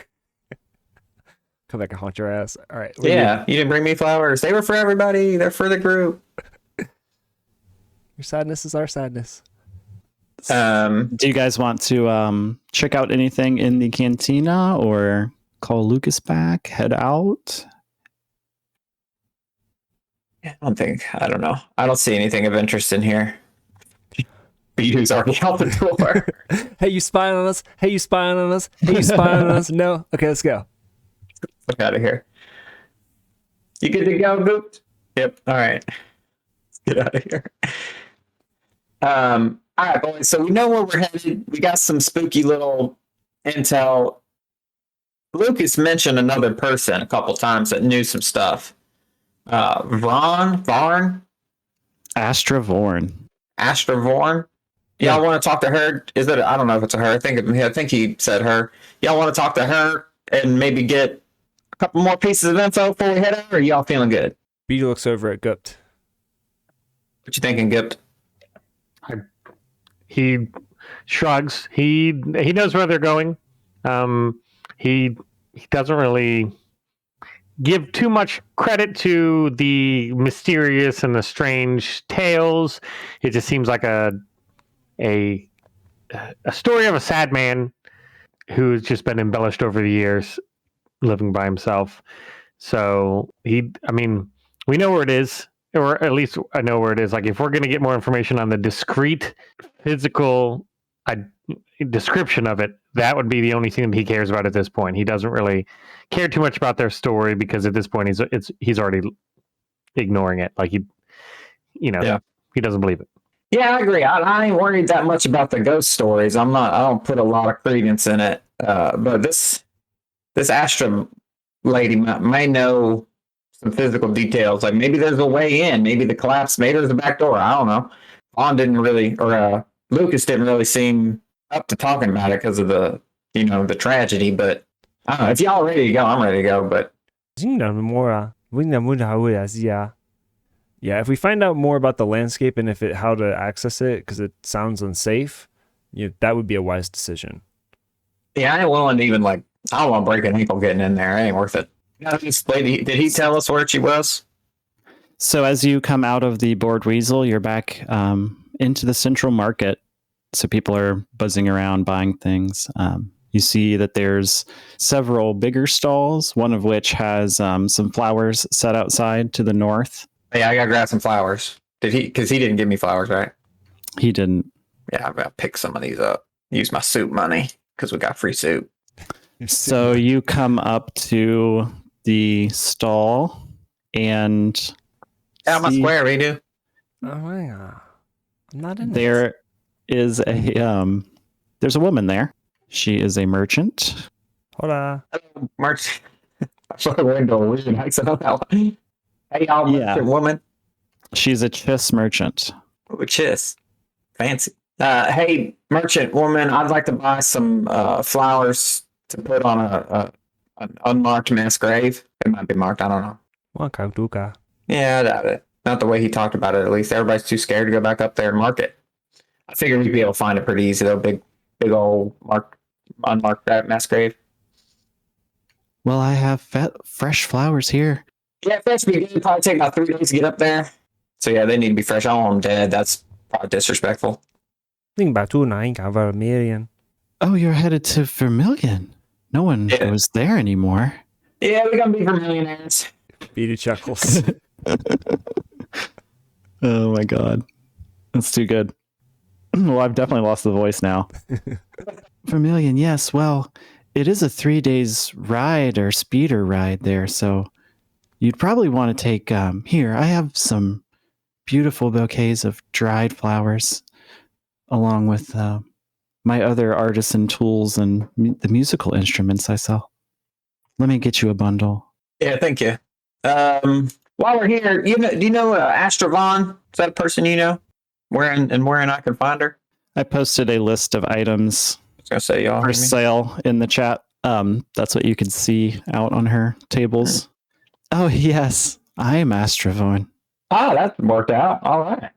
Come back and haunt your ass. All right. Yeah, you didn't bring me flowers. They were for everybody. They're for the group. Your sadness is our sadness. Do you guys want to check out anything in the cantina or call Lucas back, head out? I don't know. I don't see anything of interest in here. Bidu's already out the door. Hey, you spying on us? Hey, you spying on us? Hey, you spying on us? No? Okay, let's go. Look out of here. You good to go, Gubt? Yep. All right. Let's get out of here. All right, boys. So we know where we're headed. We got some spooky little intel. Lucas mentioned another person a couple times that knew some stuff. Varn? Astra Vorn. Astra Vorn? Y'all want to talk to her? I don't know if it's a her. I think he said her. Y'all want to talk to her and maybe get a couple more pieces of info before we head out, or y'all feeling good? Bidu looks over at Gupt. What you thinking, Gupt? He shrugs. He knows where they're going. He doesn't really give too much credit to the mysterious and the strange tales. It just seems like a story of a sad man who's just been embellished over the years, living by himself. So we know where it is, or at least I know where it is. Like, if we're going to get more information on the discrete physical description of it, that would be the only thing that he cares about at this point. He doesn't really care too much about their story because at this point he's already ignoring it. Like he doesn't believe it. Yeah, I agree. I ain't worried that much about the ghost stories. I don't put a lot of credence in it. But this Astra lady may know some physical details. Like, maybe there's a way in, maybe the collapse, maybe there's a back door. I don't know. Lucas didn't really seem up to talking about it because of the tragedy. But I don't know. If y'all are ready to go, I'm ready to go. But yeah, if we find out more about the landscape and how to access it, because it sounds unsafe, that would be a wise decision. yeah, I ain't willing to even I don't want to break an ankle getting in there. It ain't worth it. Did he tell us where she was? So as you come out of the Bored Weasel, you're back into the central market. So people are buzzing around buying things. You see that there's several bigger stalls, one of which has some flowers set outside to the north. Yeah, I gotta grab some flowers. Because he didn't give me flowers, right? He didn't. Yeah, I've got to pick some of these up. Use my soup money because we got free soup. So you come up to the stall and Out my square, Bidu. Oh my god. I'm not in there is there's a woman there. She is a merchant. Hola. March. I saw the window. We should exit on that one. Hey, y'all, merchant woman. She's a chiss merchant. Oh, chiss. Fancy. Hey, merchant woman, I'd like to buy some flowers to put on an unmarked mass grave. It might be marked. I don't know. Yeah, I doubt it. Not the way he talked about it, at least. Everybody's too scared to go back up there and mark it. I figured we'd be able to find it pretty easy, though. Big old unmarked mass grave. Well, I have fresh flowers here. Yeah, fresh would be good. Probably take about 3 days to get up there. So, yeah, they need to be fresh. I don't want them dead. That's probably disrespectful. Oh, you're headed to Vermilion. No one goes there anymore. Yeah, we're going to be Vermillionaires. Bidu chuckles. Oh my god. That's too good. Well, I've definitely lost the voice now. Vermilion, yes. Well, it is a 3 days ride or speeder ride there, so you'd probably want to take, here, I have some beautiful bouquets of dried flowers along with my other artisan tools and the musical instruments I sell. Let me get you a bundle. Yeah, thank you. While we're here, do you know Astravon? Is that a person you know? Where I can find her? I posted a list of items I was gonna say y'all for hear me? sale in the chat. That's what you can see out on her tables. Oh yes, I am Astravon. Ah, that worked out. All right.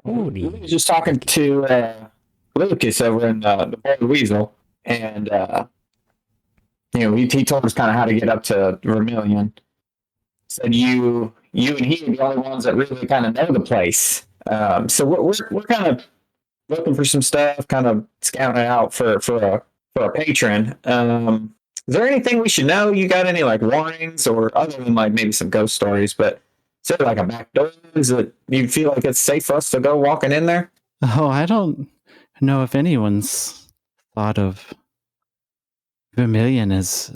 Howdy. We were just talking to Lucas over in the Bold Weasel, and he told us kind of how to get up to Vermilion. Said you and he are the only ones that really kind of know the place. So we're kind of looking for some stuff, kind of scouting it out for a patron. Is there anything we should know? You got any like warnings, or other than like maybe some ghost stories? But is there like a back door? Is it you feel like it's safe for us to go walking in there? Oh, I don't know if anyone's thought of Vermilion as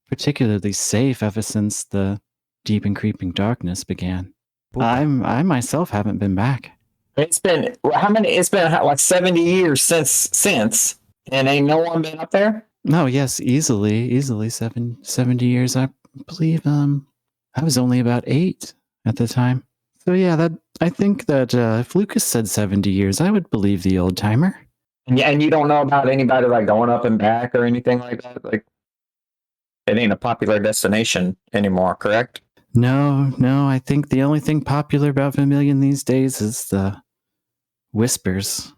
particularly safe ever since the deep and creeping darkness began. I myself haven't been back. It's been how many? It's been like 70 years since, and ain't no one been up there. No, yes, easily 70 years. I believe I was only about 8 at the time. So yeah, I think that if Lucas said 70 years, I would believe the old timer. And you don't know about anybody like going up and back or anything like that. Like it ain't a popular destination anymore, correct? No, I think the only thing popular about Vermilion these days is the whispers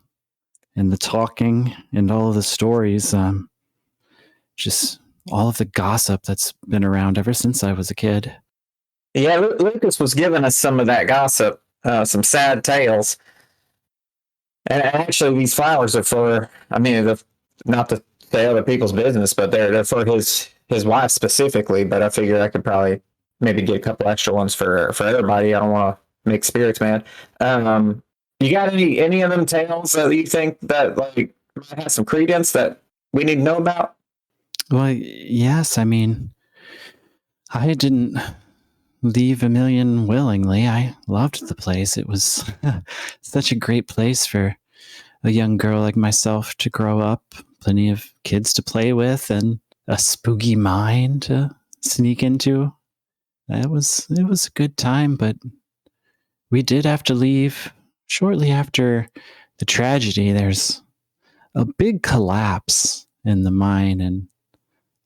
and the talking and all of the stories. Just all of the gossip that's been around ever since I was a kid. Yeah, Lucas was giving us some of that gossip, some sad tales. And actually, these flowers are for, I mean, not to say other people's business, but they're for his wife specifically. But I figured I could probably maybe get a couple extra ones for everybody. I don't want to make spirits mad. You got any of them tales that you think that like might have some credence that we need to know about? Well, yes. I mean, I didn't leave Vermilion willingly. I loved the place. It was such a great place for a young girl like myself to grow up. Plenty of kids to play with and a spooky mine to sneak into. It was a good time, but we did have to leave shortly after the tragedy. There's a big collapse in the mine, and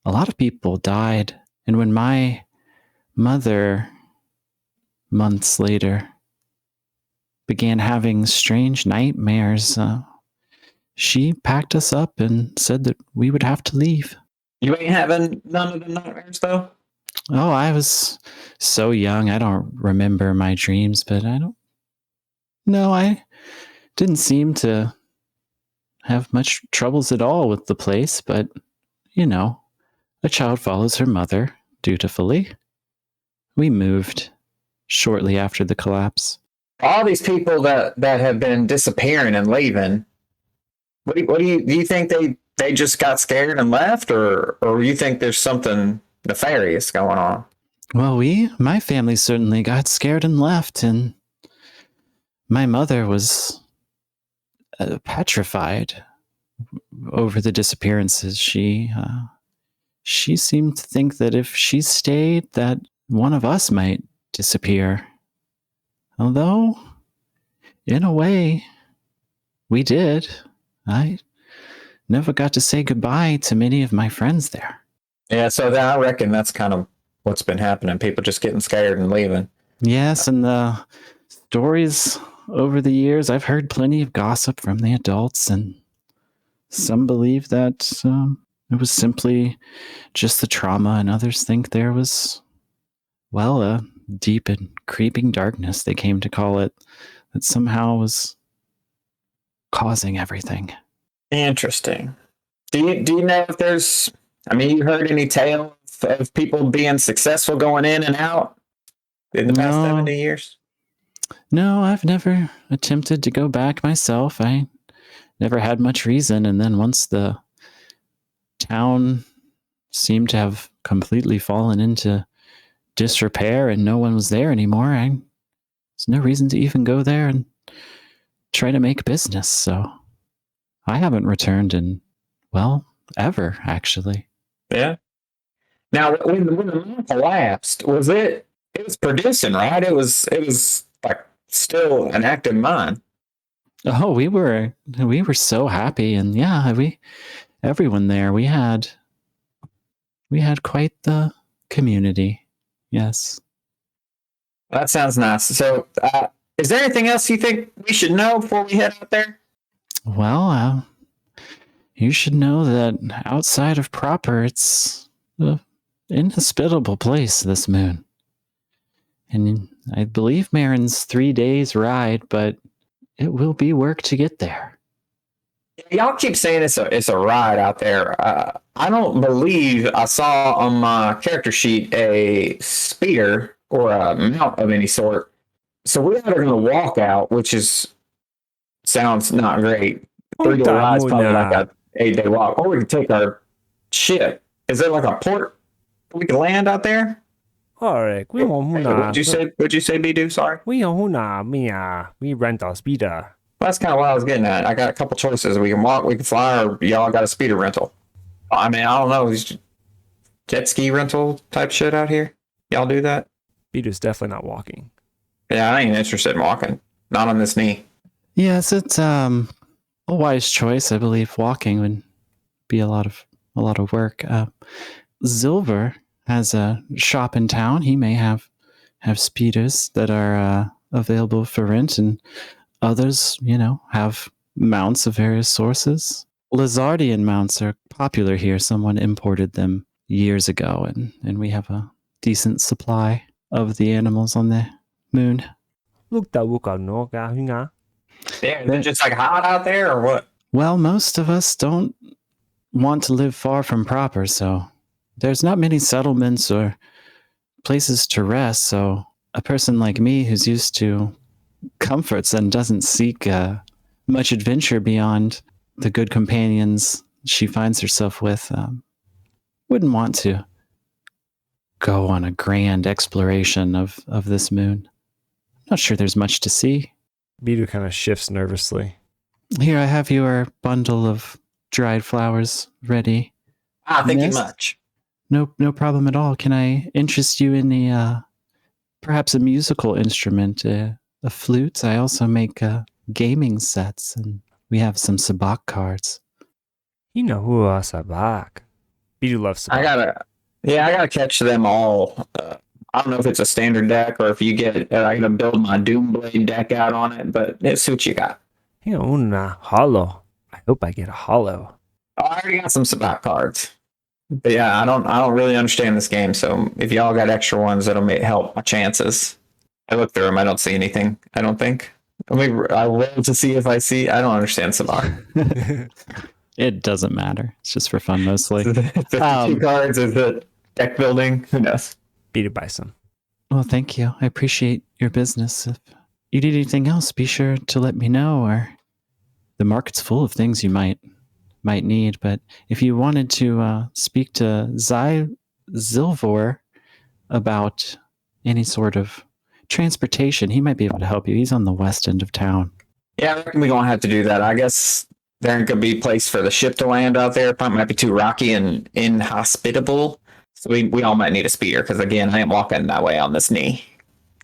a lot of people died. And when my mother, months later, began having strange nightmares, she packed us up and said that we would have to leave. You ain't having none of the nightmares though? Oh, I was so young. I don't remember my dreams, but I didn't seem to have much troubles at all with the place, but, a child follows her mother dutifully. We moved shortly after the collapse. All these people that have been disappearing and leaving, what do you think they just got scared and left, or you think there's something nefarious going on? Well, my family certainly got scared and left, and my mother was petrified over the disappearances. She seemed to think that if she stayed, that one of us might disappear. Although, in a way, we did. I never got to say goodbye to many of my friends there. Yeah, so I reckon that's kind of what's been happening. People just getting scared and leaving. Yes, and the stories over the years, I've heard plenty of gossip from the adults, and some believe that it was simply just the trauma, and others think there was, well, a deep and creeping darkness, they came to call it, that somehow was causing everything. Interesting. Do you know if there's? I mean, you heard any tales of people being successful going in and out in the past 70 years? No, I've never attempted to go back myself. I never had much reason, and then once the town seemed to have completely fallen into disrepair and no one was there anymore. There's no reason to even go there and try to make business. So I haven't returned in, well, ever, actually. Yeah. Now, when the mine collapsed, it was producing, right? It was like still an active mine. Oh, we were so happy, and yeah, everyone there, we had quite the community. Yes. That sounds nice. So, is there anything else you think we should know before we head out there? Well, you should know that outside of Proper, it's an inhospitable place, this moon. And I believe Marin's 3 days ride, but it will be work to get there. Y'all keep saying it's a ride out there. I don't believe I saw on my character sheet a speeder or a mount of any sort. So we're either going to walk out, which sounds not great. 3 day ride is probably like a 8-day walk, or we could take our ship. Is there like a port we can land out there? Aurick, we want What'd you say, Bidu? Sorry. We rent a speeder. That's kind of what I was getting at. I got a couple choices. We can walk, we can fly, or y'all got a speeder rental. I mean, I don't know. These jet ski rental type shit out here. Y'all do that? Bidu's definitely not walking. Yeah, I ain't interested in walking. Not on this knee. Yes, it's a wise choice. I believe walking would be a lot of work. Silver has a shop in town. He may have speeders that are available for rent, and others, have mounts of various sources. Lizardian mounts are popular here. Someone imported them years ago, and we have a decent supply of the animals on the moon. Yeah, they're just like hot out there, or what? Well, most of us don't want to live far from Proper, so there's not many settlements or places to rest. So a person like me who's used to comforts and doesn't seek much adventure beyond the good companions she finds herself with, wouldn't want to go on a grand exploration of this moon. Not sure there's much to see. Bidu kind of shifts nervously. Here, I have your bundle of dried flowers ready. Thank you much. No problem at all. Can I interest you in perhaps a musical instrument, a flute? I also make gaming sets, and we have some sabak cards. You know who sabak. Bidu loves sabak. I gotta catch them all. I don't know if it's a standard deck or if you get. I gotta build my Doomblade deck out on it, but it's what you got. Hollow. I hope I get a hollow. Oh, I already got some sabak cards. But yeah, I don't really understand this game. So if y'all got extra ones, that'll help my chances. I look through them. I don't see anything. I don't think. I roll to see if I see. I don't understand sabak. It doesn't matter. It's just for fun mostly. 52 cards. Is it deck building? Who knows? Bidu buy some. Well, thank you. I appreciate your business. If you need anything else, be sure to let me know. Or the market's full of things you might need. But if you wanted to speak to Zilvor about any sort of transportation, he might be able to help you. He's on the west end of town. Yeah, I reckon we're going to have to do that. I guess there ain't going to be a place for the ship to land out there. Probably might be too rocky and inhospitable. So we all might need a speeder, because again, I ain't walking that way on this knee.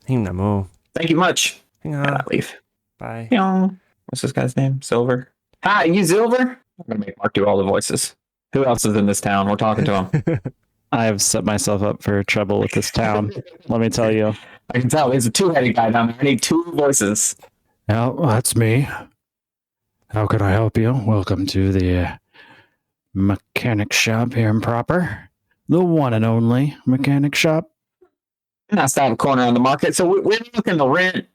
Thank you much. And I leave. Bye. What's this guy's name? Silver. Hi, you Silver? I'm going to make Mark do all the voices. Who else is in this town? We're talking to him. I have set myself up for trouble with this town. Let me tell you. I can tell. There's a two-headed guy down there. I need two voices. Oh, that's me. How can I help you? Welcome to the mechanic shop here in Proper. The one and only mechanic shop. Nice to have a corner on the market. So we're looking to rent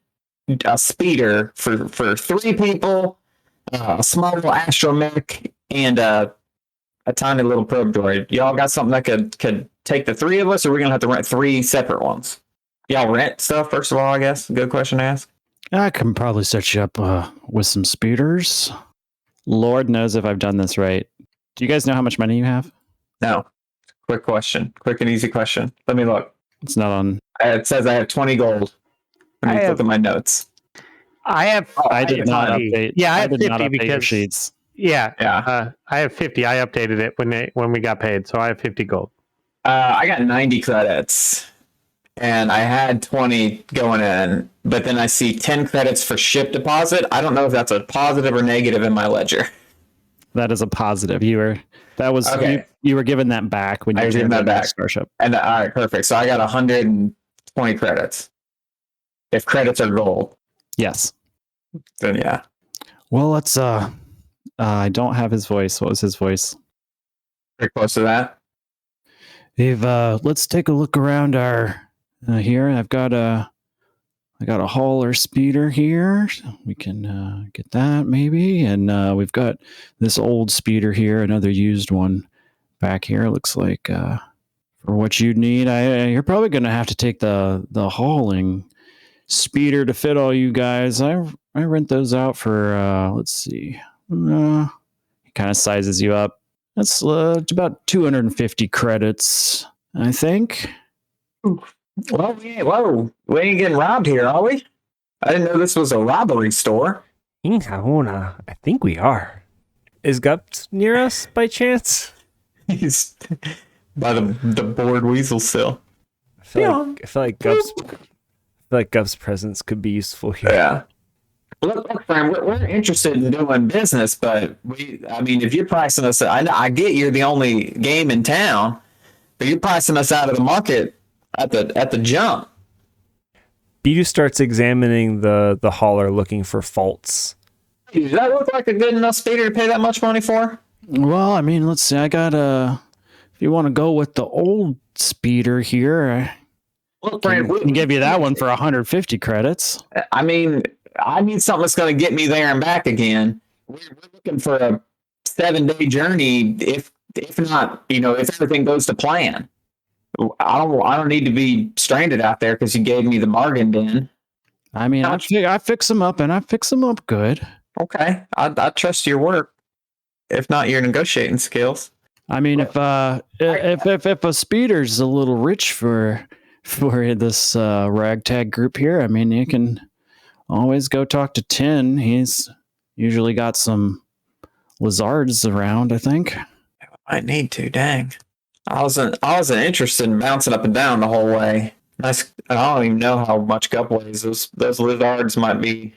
a speeder for 3 people, a small little astromech, and a tiny little probe droid. Y'all got something that could take the 3 of us, or we're going to have to rent 3 separate ones? Y'all rent stuff, first of all, I guess. Good question to ask. I can probably set you up with some speeders. Lord knows if I've done this right. Do you guys know how much money you have? No. Quick question. Quick and easy question. Let me look. It's not on. It says I have 20 gold. Let me look at my notes. I have. I did not 50. update. Yeah, I have did 50 not update your because sheets. yeah, Yeah. I have 50. I updated it when we got paid, so I have 50 gold. I got 90 credits. And I had 20 going in, but then I see 10 credits for ship deposit. I don't know if that's a positive or negative in my ledger. That is a positive. You were Okay. you were given that back when you I was given turned that in that back. Starship. And all right, perfect. So I got 120 credits. If credits are gold, Yes. then yeah. Well, let's I don't have his voice. What was his voice? Pretty close to that. If let's take a look around our here. I got a hauler speeder here. So we can get that maybe, and we've got this old speeder here, another used one back here. Looks like for what you need, you're probably gonna have to take the hauling speeder to fit all you guys. I rent those out for let's see. He kind of sizes you up. That's about 250 credits, I think. Well, we ain't getting robbed here, are we? I didn't know this was a robbery store. I think we are. Is Gupt near us by chance? He's by the bored weasel still. I feel like Gup's presence could be useful here. Yeah. Look, friend, we're interested in doing business, but if you're pricing us, I get you're the only game in town, but you're pricing us out of the market at the jump. Bidu starts examining the hauler, looking for faults. Does that look like a good enough speeder to pay that much money for? Well, I mean, let's see. I got if you want to go with the old speeder here, Look, I friend, can give you that one for 150 credits. I need something that's going to get me there and back again. We're looking for a 7-day journey. If not, if everything goes to plan, I don't need to be stranded out there because you gave me the bargain bin. I mean, I fix them up, and I fix them up good. Okay, I trust your work. If not, your negotiating skills. I mean, if a speeder's a little rich for this ragtag group here, I mean, you can always go talk to Tin. He's usually got some lizards around, I think. I need to. Dang, I wasn't interested in bouncing up and down the whole way. I don't even know how much Gup weighs. Those lizards might be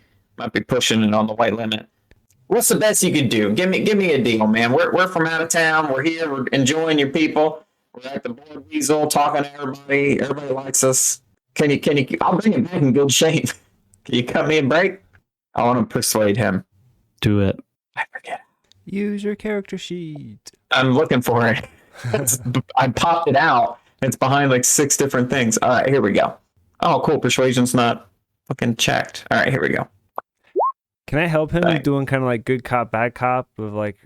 pushing it on the weight limit. What's the best you could do? Give me a deal, man. We're from out of town. We're here. We're enjoying your people. We're at the board weasel, talking to everybody. Everybody likes us. Can you? I'll bring it back in good shape. Can you cut me a break? I want to persuade him. Do it. I forget. Use your character sheet. I'm looking for it. I popped it out. It's behind like 6 different things. All right, here we go. Oh, cool. Persuasion's not fucking checked. All right, here we go. Can I help him doing kind of like good cop, bad cop of like,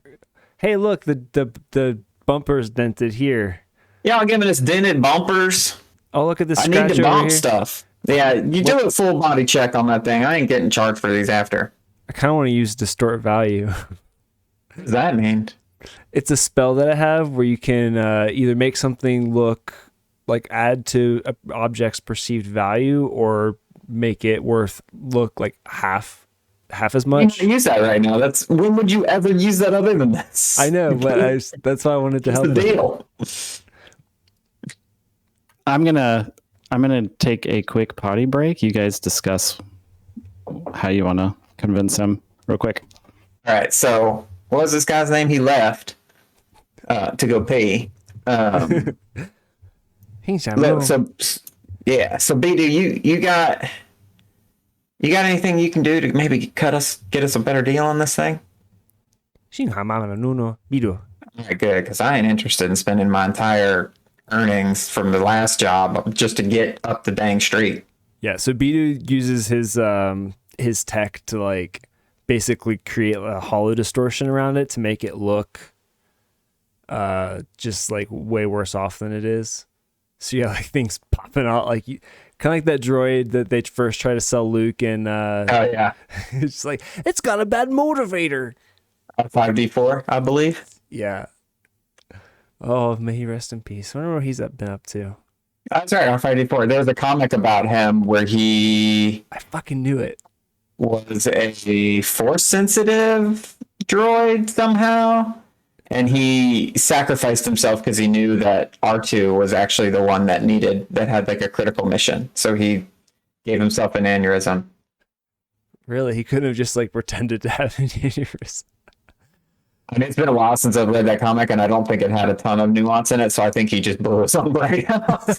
hey, look, the bumper's dented here. Yeah, I'll give it his dented bumpers. Oh, look at this I scratch need to over bump here. stuff. Yeah, you do a full body check on that thing. I ain't getting charged for these after. I kind of want to use distort value. What does that mean? It's a spell that I have where you can either make something look like add to an object's perceived value or make it look like half as much. You can't use that right now. When would you ever use that other than this? I know, but that's why I wanted to help. What's the deal? I'm gonna take a quick potty break. You guys discuss how you want to convince him real quick. All right. So, what was this guy's name? He left to go pee. So Bidu, you got anything you can do to maybe get us a better deal on this thing? All right, good, because I ain't interested in spending my entire earnings from the last job just to get up the dang street. Yeah, so Bidu uses his tech to like basically create a hollow distortion around it to make it look just like way worse off than it is. So you got like things popping out like kind of like that droid that they first try to sell Luke and oh yeah, it's like it's got a bad motivator. A 5D4, I believe. Yeah. Oh, may he rest in peace. I wonder what he's been up to. That's right, on Friday 4. There's a comic about him where he I fucking knew it. was a force sensitive droid somehow. And he sacrificed himself because he knew that R2 was actually the one that had like a critical mission. So he gave himself an aneurysm. Really? He couldn't have just like pretended to have an aneurysm. I mean, it's been a while since I've read that comic, and I don't think it had a ton of nuance in it. So I think he just blew his own brain out.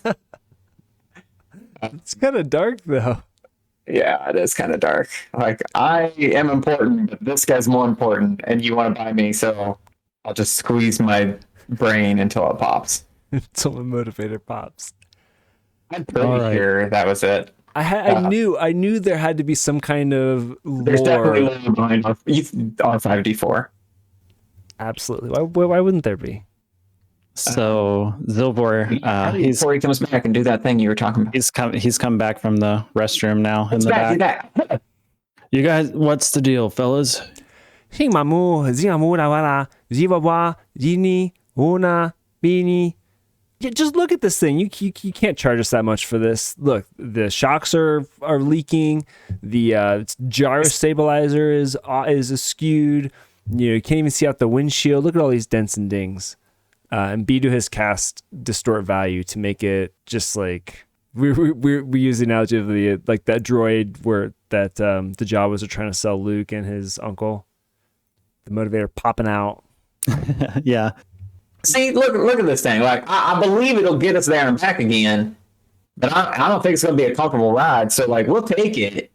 It's kind of dark though. Yeah, it is kind of dark. Like, I am important, but this guy's more important, and you want to buy me, so I'll just squeeze my brain until it pops. Until the motivator pops. I'm pretty sure that was it. I knew there had to be some kind of There's definitely lore behind R5D4. Absolutely. Why wouldn't there be? So Zilvor, before he comes back and do that thing you were talking about. he's come back from the restroom now in the back. You guys, what's the deal, fellas? Yeah, just look at this thing. You can't charge us that much for this. Look, the shocks are leaking. The gyro stabilizer is askewed. You can't even see out the windshield. Look at all these dents and dings. And Bidu has cast distort value to make it just like we use the analogy of the like that droid where that the Jawas are trying to sell Luke and his uncle. The motivator popping out. Yeah. See, look at this thing. Like, I believe it'll get us there and back again, but I don't think it's going to be a comfortable ride. So, like, we'll take it.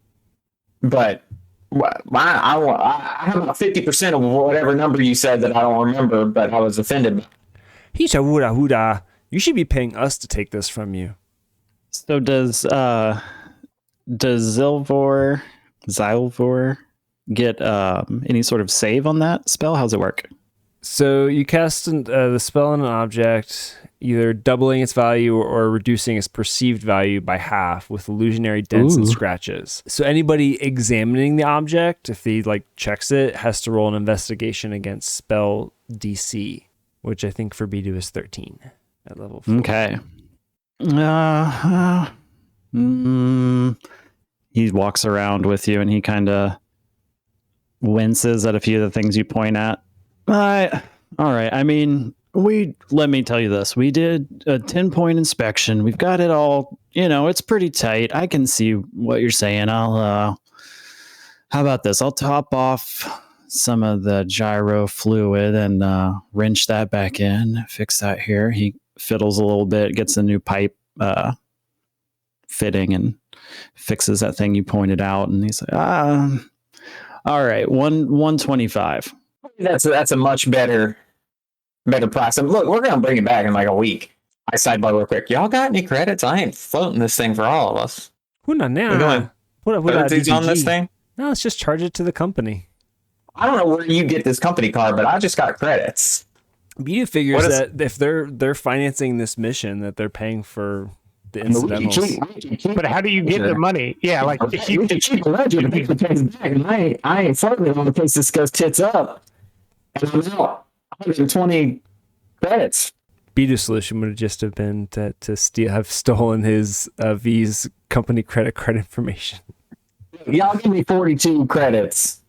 But I have about 50% of whatever number you said that I don't remember, but I was offended. You should be paying us to take this from you. So does Zilvor get any sort of save on that spell? How's it work? So you cast the spell on an object, either doubling its value or reducing its perceived value by half with illusionary dents and scratches. So anybody examining the object, if he like checks it, has to roll an investigation against spell DC, which I think for Bidu is 13 at level 4. Okay. He walks around with you and he kind of winces at a few of the things you point at. All right. I mean, let me tell you this. We did a 10-point inspection. We've got it all, it's pretty tight. I can see what you're saying. How about this? I'll top off some of the gyro fluid and wrench that back in, fix that here. He fiddles a little bit, gets a new pipe fitting and fixes that thing you pointed out. And he's like, all right, 125. That's a much better price. And look, we're gonna bring it back in like a week. I sidebar real quick. Y'all got any credits? I ain't floating this thing for all of us. We're going Thirties on this thing? No, let's just charge it to the company. I don't know where you get this company card, but I just got credits. Bidu figures that if they're financing this mission, that they're paying for the incidentals. But how do you get the money? Yeah, like if you cheat a legend, it pays back, and I ain't certainly on the case this goes tits up. And I'm out 120 credits. Bidu's solution would just have been to have stolen his V's company credit card information. Y'all give me 42 credits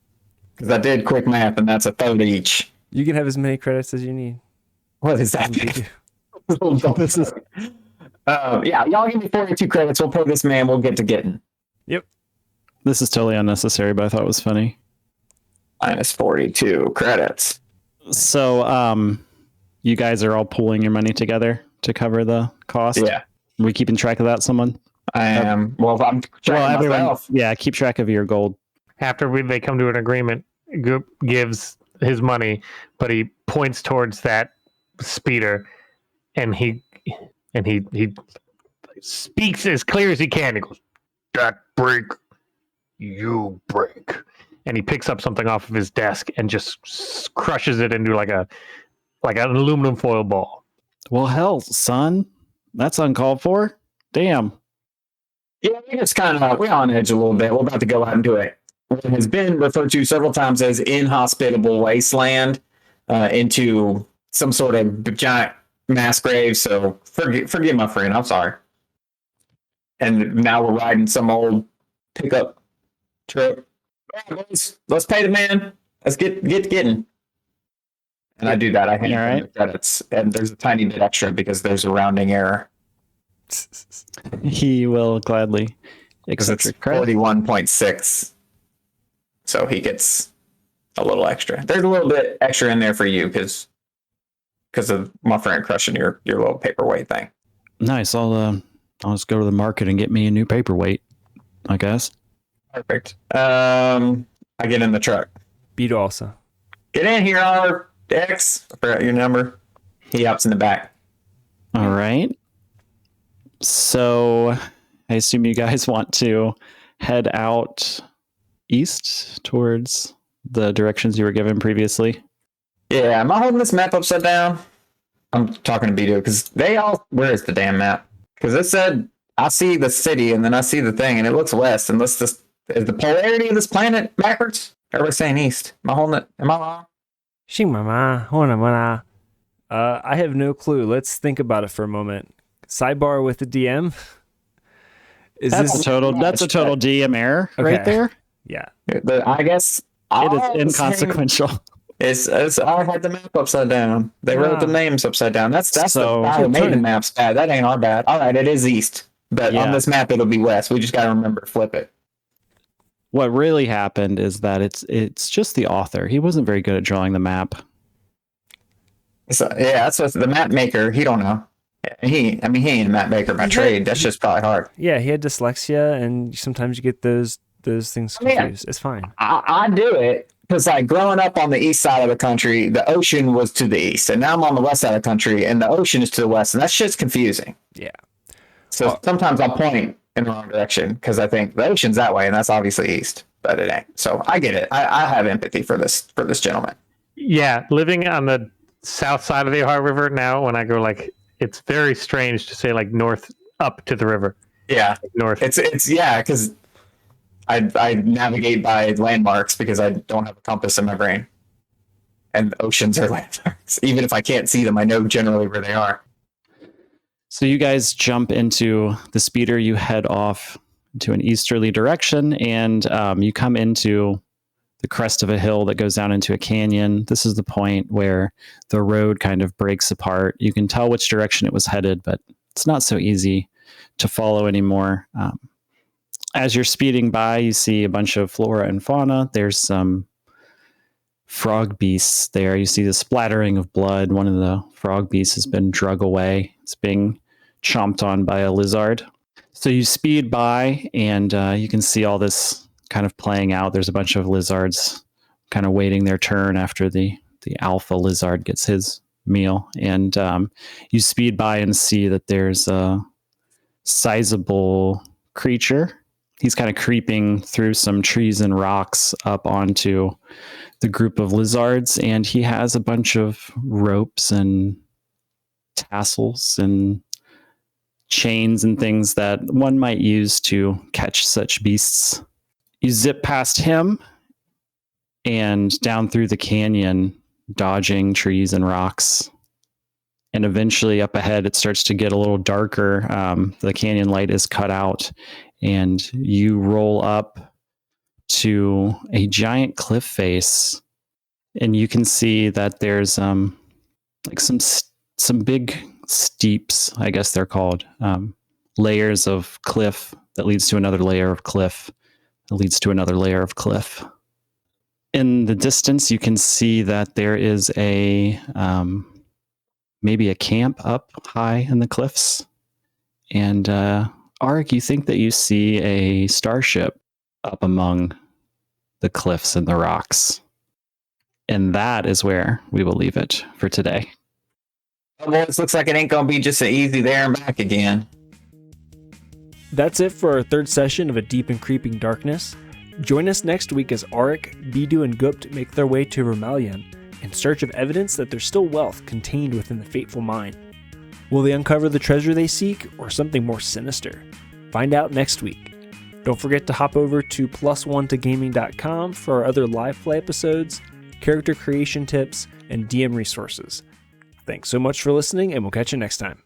because I did quick math, and that's a third each. You can have as many credits as you need. What is that? This is. Yeah, y'all give me 42 credits. We'll pay this man. We'll get to getting. Yep. This is totally unnecessary, but I thought it was funny. Minus 42 credits. So, you guys are all pooling your money together to cover the cost? Yeah. Are we keeping track of that, someone? I am. Well, I'm tracking myself. Yeah, keep track of your gold. after they come to an agreement, Gubt gives his money, but he points towards that speeder, and he speaks as clear as he can. He goes, "That break, you break," and he picks up something off of his desk and just crushes it into like an aluminum foil ball. Well, hell, son, that's uncalled for. Damn. Yeah, I think it's kind of, we're on edge a little bit. We're about to go out and do it. What has been referred to several times as inhospitable wasteland into some sort of giant mass grave, so forgive my friend. I'm sorry. And now we're riding some old pickup truck. All right, boys, let's pay the man. Let's get getting. And I do that. I hand him the credits, and there's a tiny bit extra because there's a rounding error. He will gladly Because accept it's your credit. 41.6. So he gets a little extra. There's a little bit extra in there for you because of my friend crushing your little paperweight thing. Nice. I'll just go to the market and get me a new paperweight, I guess. Perfect. I get in the truck. Bidu also. Get in here, X. I forgot your number. He hops in the back. All right. So I assume you guys want to head out east towards the directions you were given previously. Yeah, am I holding this map upside down? I'm talking to Bidu because where is the damn map? Because it said I see the city and then I see the thing and it looks west. And is the polarity of this planet backwards? Everybody's saying east. Am I holding it? Am I wrong? I have no clue. Let's think about it for a moment. Sidebar with the DM. That's a total DM error right there. Yeah. I guess It is inconsequential. I had the map upside down. They wrote the names upside down. That's So- the guy who made the maps bad. That ain't our bad. All right, it is east, but on this map it'll be west. We just got to remember to flip it. What really happened is that it's just the author. He wasn't very good at drawing the map. So yeah, that's what the map maker. He don't know. He ain't a map maker by trade. That's just probably hard. Yeah, he had dyslexia, and sometimes you get those things confused. It's fine. I do it because like growing up on the east side of the country, the ocean was to the east, and now I'm on the west side of the country, and the ocean is to the west, and that shit's confusing. Yeah. So sometimes I'll point in the wrong direction because I think the ocean's that way, and that's obviously east, but it ain't. So I get it. I have empathy for this gentleman. Yeah, living on the south side of the Ohio River now, when I go it's very strange to say north up to the river. Yeah, North. it's yeah, because I navigate by landmarks because I don't have a compass in my brain, and oceans are landmarks. Even if I can't see them, I know generally where they are. So you guys jump into the speeder. You head off to an easterly direction, and you come into the crest of a hill that goes down into a canyon. This is the point where the road kind of breaks apart. You can tell which direction it was headed, but it's not so easy to follow anymore. As you're speeding by, you see a bunch of flora and fauna. There's some frog beasts there. You see the splattering of blood. One of the frog beasts has been drug away. It's being chomped on by a lizard. So you speed by, and you can see all this kind of playing out. There's a bunch of lizards kind of waiting their turn after the alpha lizard gets his meal. And you speed by and see that there's a sizable creature. He's kind of creeping through some trees and rocks up onto the group of lizards, and he has a bunch of ropes and tassels and chains and things that one might use to catch such beasts. You zip past him and down through the canyon, dodging trees and rocks. And eventually up ahead, it starts to get a little darker. The canyon light is cut out, and you roll up to a giant cliff face. And you can see that there's some big steeps, I guess they're called, layers of cliff that leads to another layer of cliff. That leads to another layer of cliff. In the distance, you can see that there is maybe a camp up high in the cliffs. And Aurick, you think that you see a starship up among the cliffs and the rocks. And that is where we will leave it for today. Well, this looks like it ain't gonna be just an easy there and back again. That's it for our third session of A Deep and Creeping Darkness. Join us next week as Aurick, Bidu, and Gubt make their way to Vermalion in search of evidence that there's still wealth contained within the fateful mine. Will they uncover the treasure they seek, or something more sinister? Find out next week. Don't forget to hop over to +1togaming.com for our other live play episodes, character creation tips, and DM resources. Thanks so much for listening, and we'll catch you next time.